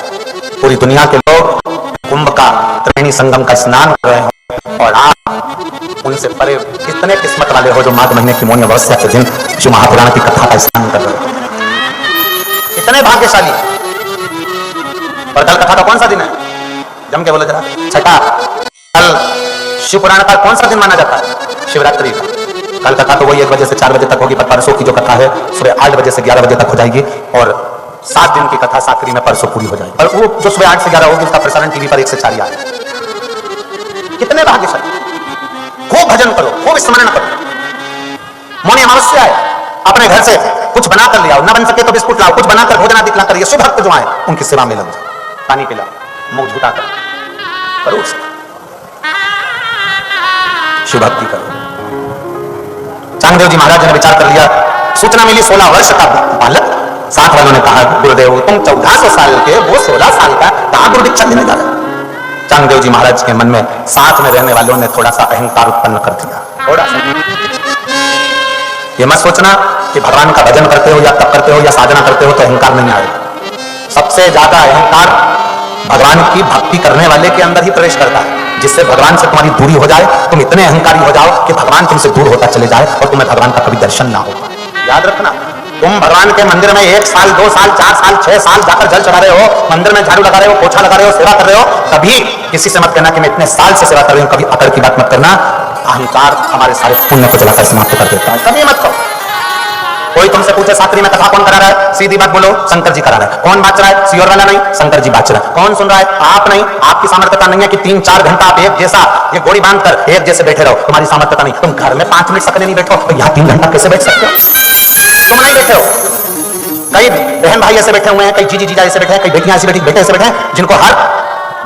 पूरी दुनिया के लोग कुंभ का त्रिवेणी संगम का स्नान कर रहे हो और आप उनसे परे कितने किस्मत वाले हो जो माघ महीने की मौनी अमावस्या के दिन जो महापुराण की कथा का स्नान कर रहे हो। कितने भाग्यशाली। और कल कथा का कौन सा दिन है? जम के बोलो जरा। छठा। कल शिव पुराण का कौन सा दिन माना जाता है? शिवरात्रि का। कल कथा तो वही 1 बजे से 4 बजे तक होगी, पर परसों की जो कथा है सुबह 8 बजे से 11 बजे तक हो जाएगी और 7 दिन की कथा साकरी में परसों पूरी हो जाएगी। और वो जो सुबह 8 से 11 होगी उसका प्रसारण टीवी पर 1 से 4 ही आएगा। कितने भाग्यशाली। खूब भजन करो, खूब स्मरण करो। मौनी अमावस्या है, अपने घर से कुछ बना कर ले आओ, ना बन सके तो बिस्कुट लाओ, कुछ बनाकर भोजन आदि करिए। शुभ भक्त जो आए उनकी सेवा में लग जाओ, पानी पिलाओ, मुंह झूठा करो, शिव भक्ति करो। चांगदेव जी महाराज ने विचार कर लिया, सूचना मिली 16 वर्ष का बालक। साथ वालों ने कहा गुरुदेव तुम 1400 साल के, वो 16 साल का, कहां गुरु दीक्षा देने जा रहे? चांगदेव जी महाराज के मन में साथ में रहने वालों ने थोड़ा सा अहंकार उत्पन्न कर दिया। थोड़ा सा। ये मत सोचना कि भगवान का भजन करते हो या तप करते हो या साधना करते हो तो अहंकार नहीं आएगा। सबसे ज्यादा अहंकार भगवान की भक्ति करने वाले के अंदर ही प्रवेश करता है, जिससे भगवान से तुम्हारी दूरी हो जाए, तुम इतने अहंकारी हो जाओ कि भगवान तुमसे दूर होता चले जाए और तुम्हें भगवान का कभी दर्शन ना हो। याद रखना, तुम भगवान के मंदिर में 1 साल 2 साल 4 साल 6 साल जाकर जल चढ़ा रहे हो, मंदिर में झाड़ू लगा रहे हो, पोछा लगा रहे हो, सेवा कर रहे हो, कभी किसी से मत कहना कि मैं इतने साल से सेवा कर रही हूं। कभी अकड़ की बात मत करना। अहंकार हमारे सारे पुण्य को जलाकर समाप्त कर देता है। कभी मत कहो। कोई तुमसे पूछे साकरी में कथा कौन करा रहा है, सीधी बात बोलो शंकर जी करा रहा है। कौन बाच रहा है? सियोर वाला नहीं, शंकर जी बाच रहा है। कौन सुन रहा है? आप नहीं। आपकी सामर्थ्यता नहीं है कि 3-4 घंटा आप एक जैसा ये गोड़ी बांधकर एक जैसे बैठे रहो। तुम्हारी सामर्थ्यता नहीं। तुम घर में 5 मिनट सकने नहीं बैठो तो यहाँ 3 घंटा कैसे बैठ सकते हो? तुम नहीं बैठे हो। कई बहन भाई ऐसे बैठे हुए हैं, कई जीजी जीजा ऐसे बैठे हैं, कई बेटियां ऐसी बैठी, बेटे ऐसे बैठे हैं जिनको हर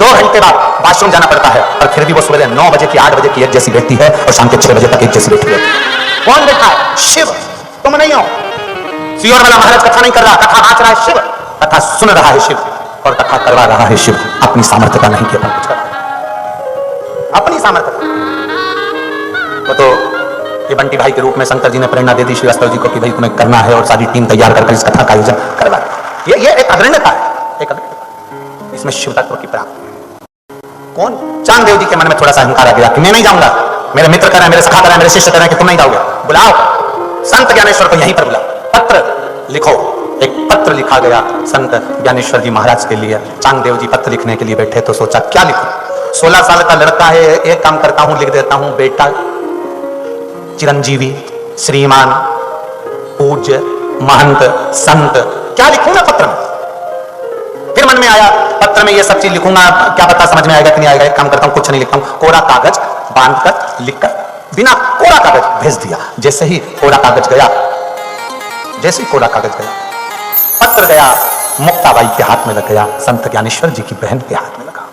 2 घंटे बाद वॉशरूम जाना पड़ता है और फिर भी वो सुबह 9 बजे की 8 बजे की एक जैसी बैठती है और शाम के 6 बजे तक एक जैसी बैठी है। कौन बैठा है? शिव। तुम नहीं हो। सियोर वाला महाराज कथा नहीं कर रहा, कथा बांच रहा है शिव, कथा सुन रहा है शिव और कथा करवा रहा है शिव। अपनी सामर्थ्यता नहीं कि अपन कुछ कर, अपनी सामर्थ्यता। वो तो ये बंटी भाई के रूप में शंकर जी ने प्रेरणा दे दी श्रीवास्तव जी को कि भाई तुम्हें करना है और सारी टीम तैयार कर इस कथा का आयोजन करवा। ये एक अग्रणता है, एक अग्रणता। इसमें शिव तत्व की प्राप्ति। कौन? चांगदेव जी के मन में थोड़ा सा अहंकार आ गया कि मैं नहीं जाऊंगा, मेरे मित्र कर रहे हैं, मेरे सखा कर रहे हैं, मेरे शिष्य कर रहे हैं कि तुम नहीं जाओगे। बुलाओ संत ज्ञानेश्वर को यहीं पर बुलाओ, पत्र लिखो। एक पत्र लिखा गया संत ज्ञानेश्वर जी महाराज के लिए। चांगदेव जी पत्र लिखने के लिए बैठे तो सोचा क्या लिखूं। 16 साल का लड़का है, एक काम करता हूं, लिख देता हूं बेटा चिरंजीवी, श्रीमान, पूज्य, महंत, संत। क्या लिखूं ना पत्र में? फिर मन में आया पत्र में ये सब चीज लिखूंगा, क्या पता समझ में आएगा कि नहीं आएगा। एक काम करता हूं, कुछ नहीं लिखता हूं, कोरा कागज बांधकर लिखकर बिना कोरा कागज भेज दिया। जैसे ही कोरा कागज गया, जैसे ही कोरा कागज गया, पत्र गया, मुक्ताबाई के हाथ में लग गया, संत ज्ञानेश्वर जी की बहन के हाथ में लगा।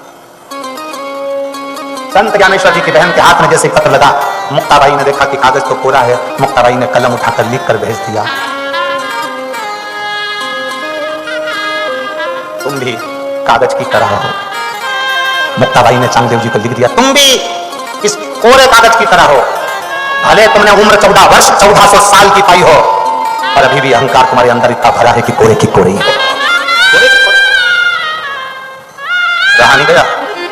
संत ज्ञानेश्वर जी की बहन के हाथ में जैसे पत्र लगा, मुक्ताबाई ने देखा कि कागज तो कोरा है। मुक्ताबाई ने कलम उठाकर लिखकर भेज दिया, तुम भी कागज की तरह हो। मुक्ताबाई ने चांगदेव जी को लिख दिया, तुम भी इस कोरे कागज की तरह हो। भले तुमने उम्र 14 वर्ष 1400 साल की पाई हो, और अभी भी अहंकार तुम्हारे अंदर इतना भरा है कि कोरे की कोरे ही हो। रहा नहीं गया।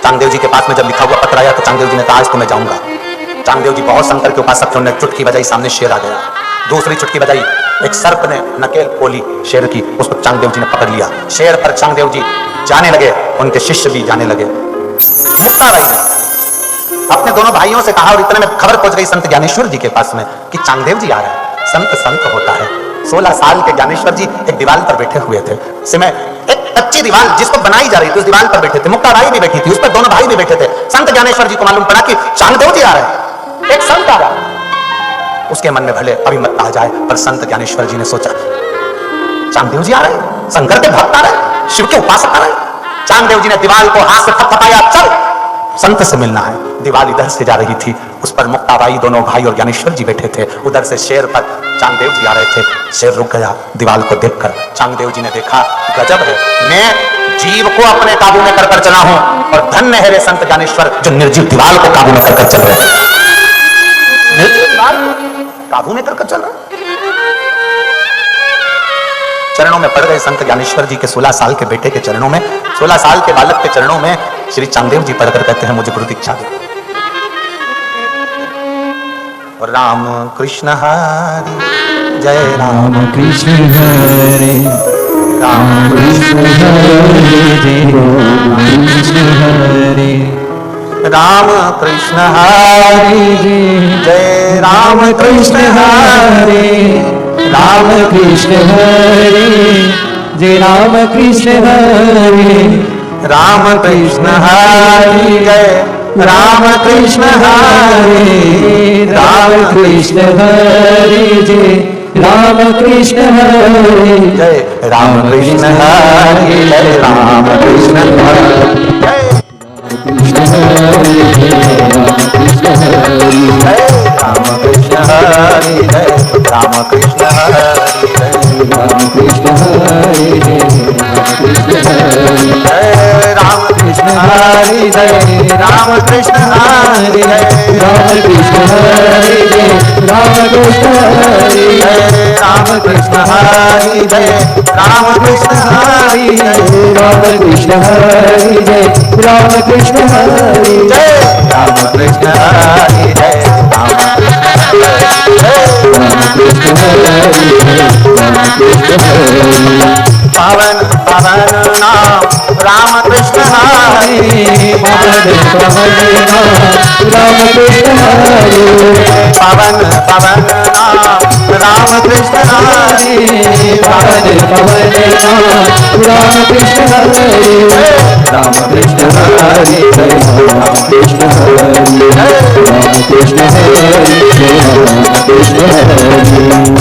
चांगदेव जी के पास में जब लिखा हुआ पत्र आया तो चांगदेव जी ने कहा आज तो मैं जाऊंगा। चांगदेव जी बहुत शंकर के उपासक थे, उन्होंने चुटकी बजाई, सामने शेर आ गया। दूसरी चुटकी बजाई, एक सर्प ने नकेल खोली शेर की, उसको चांगदेव जी ने पकड़ लिया। शेर पर चांगदेव जी जाने लगे, उनके शिष्य भी जाने लगे। मुक्ताबाई ने अपने दोनों भाइयों से कहा और इतने में खबर पहुंच गई संत ज्ञानेश्वर जी के पास में कि चांगदेव जी आ रहे हैं। संत संत होता है। 16 साल के ज्ञानेश्वर जी एक दीवार पर बैठे हुए थे। समय एक कच्ची दीवार जिसको बनाई जा रही थी, उस दीवार पर बैठे थे। मुक्ताबाई भी बैठी थी, उस पर दोनों भाई भी बैठे थे। संत ज्ञानेश्वर जी को मालूम पड़ा कि चांगदेव जी आ रहे हैं, एक संत आ रहा है। उसके मन में भले अभिमत आ जाए, पर संत ज्ञानेश्वर जी ने सोचा चांगदेव जी आ रहे हैं, शंकर के भक्त आ रहे हैं, शिव के उपासक आ रहे हैं। चांगदेव जी ने दीवार को हाथ से थपथपाया, चल संत से मिलना है। दीवार इधर से जा रही थी, उस पर मुक्ताबाई, दोनों भाई और ज्ञानेश्वर जी बैठे थे। उधर से शेर पर चांगदेव जी आ रहे थे। शेर रुक गया दीवाल को देखकर। चांगदेव जी ने देखा गजब है, मैं जीव को अपने काबू में कर चला हूं और धन्य है रे संत ज्ञानेश्वर जो निर्जीव दीवाल को काबू में कर चल रहे हैं। निर्जीव दीवाल काबू में कर चल रहे। चरणों में पड़ गए संत ज्ञानेश्वर जी के 16 साल के बेटे के चरणों में, 16 साल के बालक के चरणों में श्री चांगदेव जी पढ़कर कहते हैं मुझे गुरु दीक्षा दे। राम कृष्ण हरे जय राम कृष्ण हरे राम कृष्ण हरे जय राम कृष्ण हरे राम कृष्ण हरे जय राम कृष्ण हरे राम कृष्ण हरे जय राम कृष्ण हरे राम कृष्ण हरे जय राम कृष्ण हरे राम कृष्ण हरे जय राम कृष्ण हरे जय राम कृष्ण हरे जय राम कृष्ण हरे जय कृष्ण हरे जय राम कृष्ण हरे जय राम कृष्ण हरे जय राम कृष्ण हरे जय राम कृष्ण हरे जय राम कृष्ण हरे जय राम कृष्ण हरे जय राम कृष्ण हरे राम कृष्ण हरे जय राम कृष्ण हरे राम कृष्ण हरे जय राम कृष्ण हरे जय राम कृष्ण हरे जय राम कृष्ण हरे पावन पावन नाम राम कृष्ण हरे पावन पावन नाम राम कृष्ण हरे पावन पावन नाम राम कृष्ण हरे पावन पावन नाम राम कृष्ण हरे राम कृष्ण हरे जय राम कृष्ण हरे राम कृष्ण हरे जय राम कृष्ण हरे राम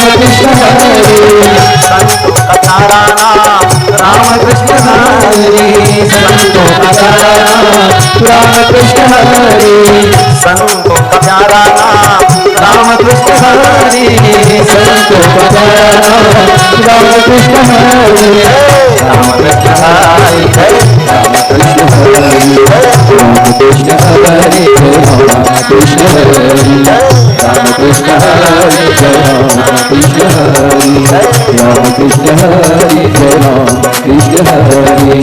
कृष्ण हरे संतों का प्यारा नाम राम कृष्ण हरे संतों का प्यारा नाम राम कृष्ण हरे संतों का प्यारा नाम राम कृष्ण हरे संतों का प्यारा नाम राम कृष्ण हरे राम कृष्ण हरे राम कृष्ण हरे राम कृष्ण हरे राम कृष्ण हरे राम कृष्ण हरे जय राम कृष्ण हरे राम कृष्ण हरे जय राम कृष्ण हरे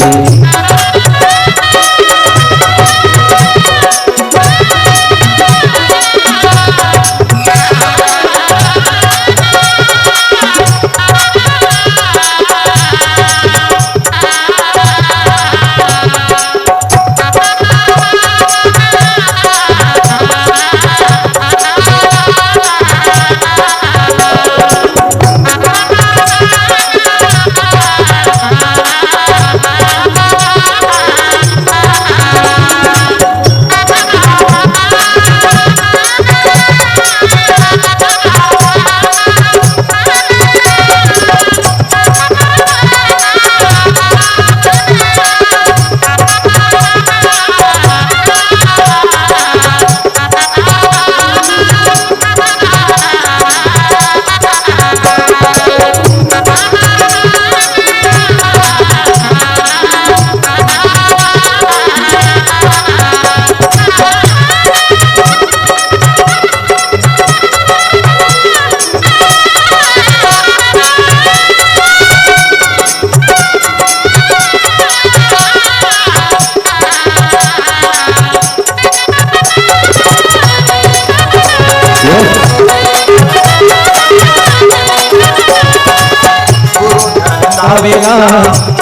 गावेला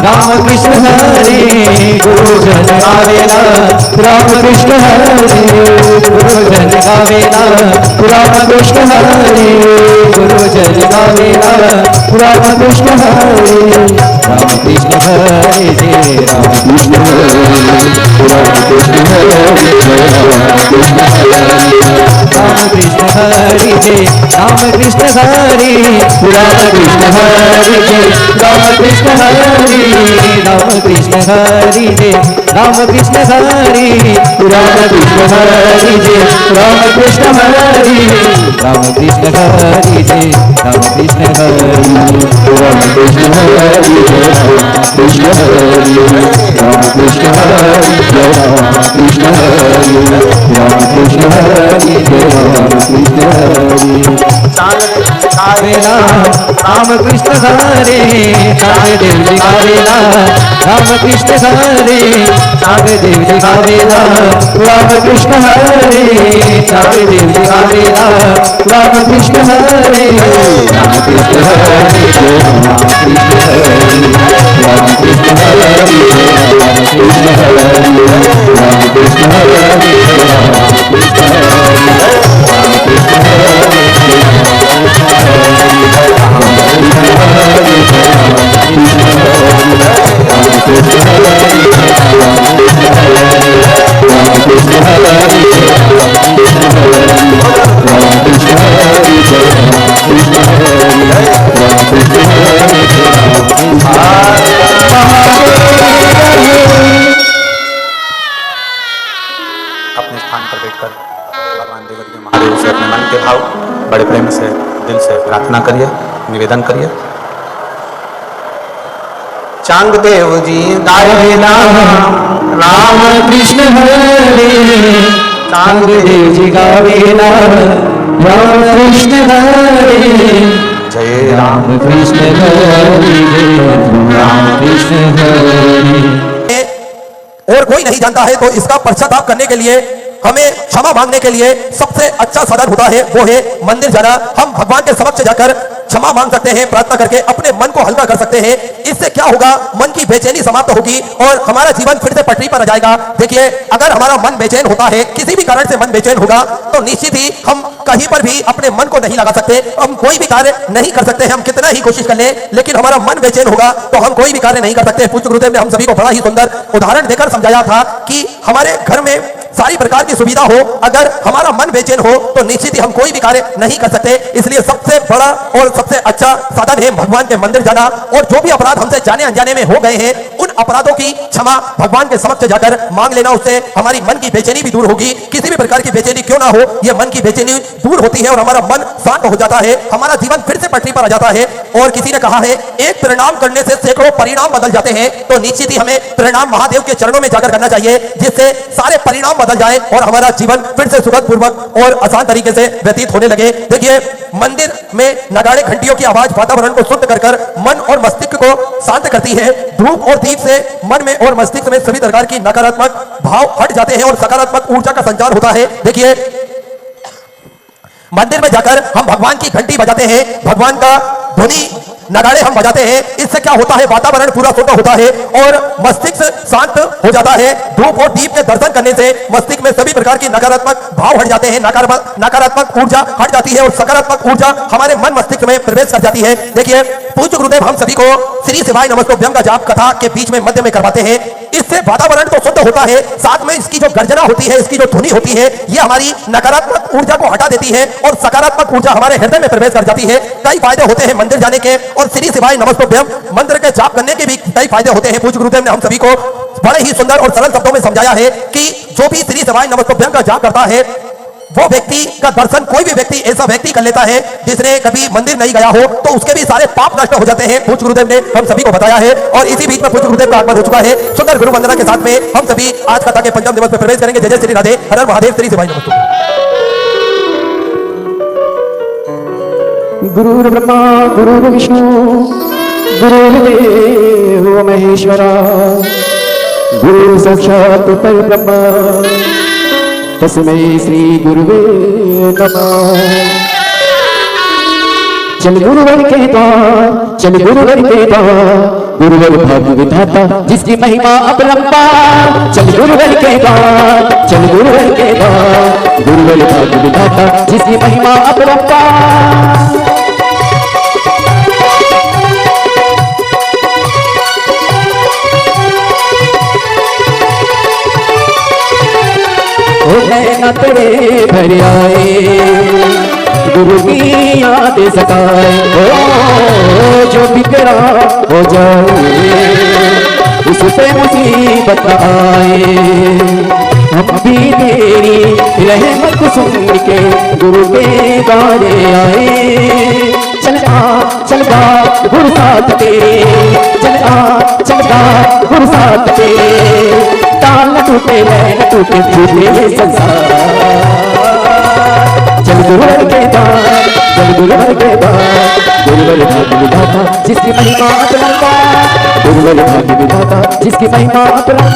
राम कृष्ण हरे गुरुजन गावेला राम कृष्ण हरे गुरुजन गावेला राम कृष्ण हरे गुरुजन गावेला राम कृष्ण हरे राम कृष्ण हरे जय राम कृष्ण हरे राम कृष्ण हरे राम कृष्ण हरे जय राम कृष्ण हरे राम कृष्ण हरे जय राम कृष्ण हरे राम कृष्ण हरे जय राम कृष्ण हरे राम कृष्ण हरे जय राम कृष्ण हरे राम कृष्ण हरे जय राम कृष्ण हरे राम कृष्ण हरे जय कृष्ण हरे राम कृष्ण हरे जय राम कृष्ण हरे राम कृष्ण हरे जय राम कृष्ण हरे राम कृष्ण हरे सागे देव जी गावेला राम कृष्ण हरे सागे देव जी गावेला राम कृष्ण हरे सागे देव जी गावेला राम कृष्ण हरे राम कृष्ण हरे जय राम कृष्ण हरे राम कृष्ण हरे राम कृष्ण हरे राम कृष्ण हरे राम कृष्ण हरे राम कृष्ण अपने स्थान पर बैठकर भगवान देवदेव महादेव से अपने मन के भाव बड़े प्रेम से दिल से प्रार्थना करिए, निवेदन करिए। चांग देव जी गावेला राम कृष्ण हरे चांग देव जी गावेला राम कृष्ण हरे जय राम कृष्ण हरे राम कृष्ण हरे। और कोई नहीं जानता है, तो इसका पश्चाताप करने के लिए, हमें क्षमा मांगने के लिए सबसे अच्छा साधन होता है वो है मंदिर जाना। हम भगवान के समक्ष जाकर क्षमा मांग सकते हैं, प्रार्थना करके अपने मन को हल्का कर सकते हैं। इससे क्या होगा, मन की बेचैनी समाप्त होगी और हमारा जीवन फिर से पटरी पर आ जाएगा। देखिए, अगर हमारा मन बेचैन होता है, किसी भी कारण से मन बेचैन होगा, तो निश्चित ही हम कहीं पर भी अपने मन को नहीं लगा सकते, हम कोई भी कार्य नहीं कर सकते हैं। हम कितना ही कोशिश कर लें, लेकिन हमारा मन बेचैन होगा तो हम कोई भी कार्य नहीं कर सकते। पूज्य गुरुदेव ने हम सभी को बड़ा ही सुंदर उदाहरण देकर समझाया था कि हमारे घर में सारी प्रकार की सुविधा हो, अगर हमारा मन बेचैन हो तो निश्चित ही हम कोई भी कार्य नहीं कर सकते। इसलिए सबसे बड़ा और सबसे अच्छा साधन है भगवान के मंदिर जाना। और जो भी अपराध हमसे जाने अनजाने में हो गए हैं, उन अपराधों की क्षमा भगवान के समक्ष जाकर मांग लेना। उससे हमारी मन की बेचैनी भी दूर होगी। किसी भी प्रकार की बेचैनी क्यों ना हो, यह मन की बेचैनी दूर होती है और हमारा मन शांत हो जाता है, हमारा जीवन फिर से पटरी पर आ जाता है। और किसी ने कहा है, एक परिणाम करने से सैकड़ों परिणाम बदल जाते हैं, तो निश्चित ही हमें परिणाम महादेव के चरणों में जाकर करना चाहिए, जिससे सारे परिणाम बदल जाए और हमारा जीवन फिर से सुखद पूर्वक और आसान तरीके से व्यतीत होने लगे। देखिए, मंदिर में नगाड़े घंटियों की आवाज वातावरण को शुद्ध कर मन और मस्तिष्क को शांत करती है। धूप और दीप से मन में और मस्तिष्क में सभी प्रकार की नकारात्मक भाव हट जाते हैं और सकारात्मक ऊर्जा का संचार होता है। देखिए, मंदिर में जाकर हम भगवान की घंटी बजाते हैं, भगवान का ध्वनि नगाड़े हम बजाते हैं। इससे क्या होता है, वातावरण पूरा शुद्ध होता है और मस्तिष्क शांत हो जाता है। धूप और दीप के दर्शन करने से मस्तिष्क में सभी प्रकार की नकारात्मक भाव हट जाते हैं, नकारात्मक ऊर्जा हट जाती है और सकारात्मक ऊर्जा हमारे मन मस्तिष्क में प्रवेश कर जाती है। देखिए, पूज्य गुरुदेव हम सभी को श्री शिवाय नमस्तुभ्यम का जाप कथा के बीच में मध्य में करवाते हैं। इससे वातावरण तो शुद्ध होता है, साथ में इसकी जो गर्जना होती है, इसकी जो ध्वनि होती है, ये हमारी नकारात्मक ऊर्जा को हटा देती है और सकारात्मक ऊर्जा हमारे हृदय में प्रवेश कर जाती है। कई फायदे होते हैं मंदिर जाने के और श्री शिवाय नमस्तुभ्यम मंत्र के जाप करने के भी कई फायदे होते हैं। पूज्य गुरुदेव ने हम सभी को बड़े ही सुंदर और सरल शब्दों में समझाया है कि जो भी श्री शिवाय नमस्तुभ्यम का जाप करता है, वो व्यक्ति का दर्शन कोई भी व्यक्ति ऐसा व्यक्ति कर लेता है जिसने कभी मंदिर नहीं गया हो, तो उसके भी सारे पाप नष्ट हो जाते हैं। पूज्य गुरुदेव ने हम सभी को बताया है और इसी बीच में पूज्य गुरुदेव का आगमन हो चुका है। सुंदर गुरु वंदना के साथ में हम सभी आज कथा के पंचम दिवस में प्रवेश करेंगे। जय जय श्री राधे, हर हर महादेव, श्री शिवाय नमस्तुभ्यम। गुरु ब्रह्मा गुरु विष्णु गुरुदेव महेश्वरा, गुरु साक्षात् परब्रह्म तस्मै श्री गुरुवे नमः। चल गुरुवर के द्वार, चल गुरुवर के द्वार, गुरुवर भाग्य विधाता जिसकी महिमा अपरंपार। चल गुरुवर के द्वार, चल गुरुवर के द्वार, गुरुवर भाग्य विधाता जिसकी महिमा अपरंपार। हो नैना तेरे भर आए, गुरु की याद सताए, ओ जो बिगड़ा हो जाए उससे मुसीबत न आए। हम भी तेरी रहमत को सुन के गुरु के द्वारे आए। चल गा गुरु साथ तेरे, चल गा गुरु साथ तेरे, ताल न टूटे न टूटे टूटे संसार। चल गुरुवर के द्वार, चल गुरुवर के द्वार, गुरुवर भाग्य विधाता जिसकी महिमा अपरंपार, गुरुवर भाग्य विधाता जिसकी महिमा अपरंपार।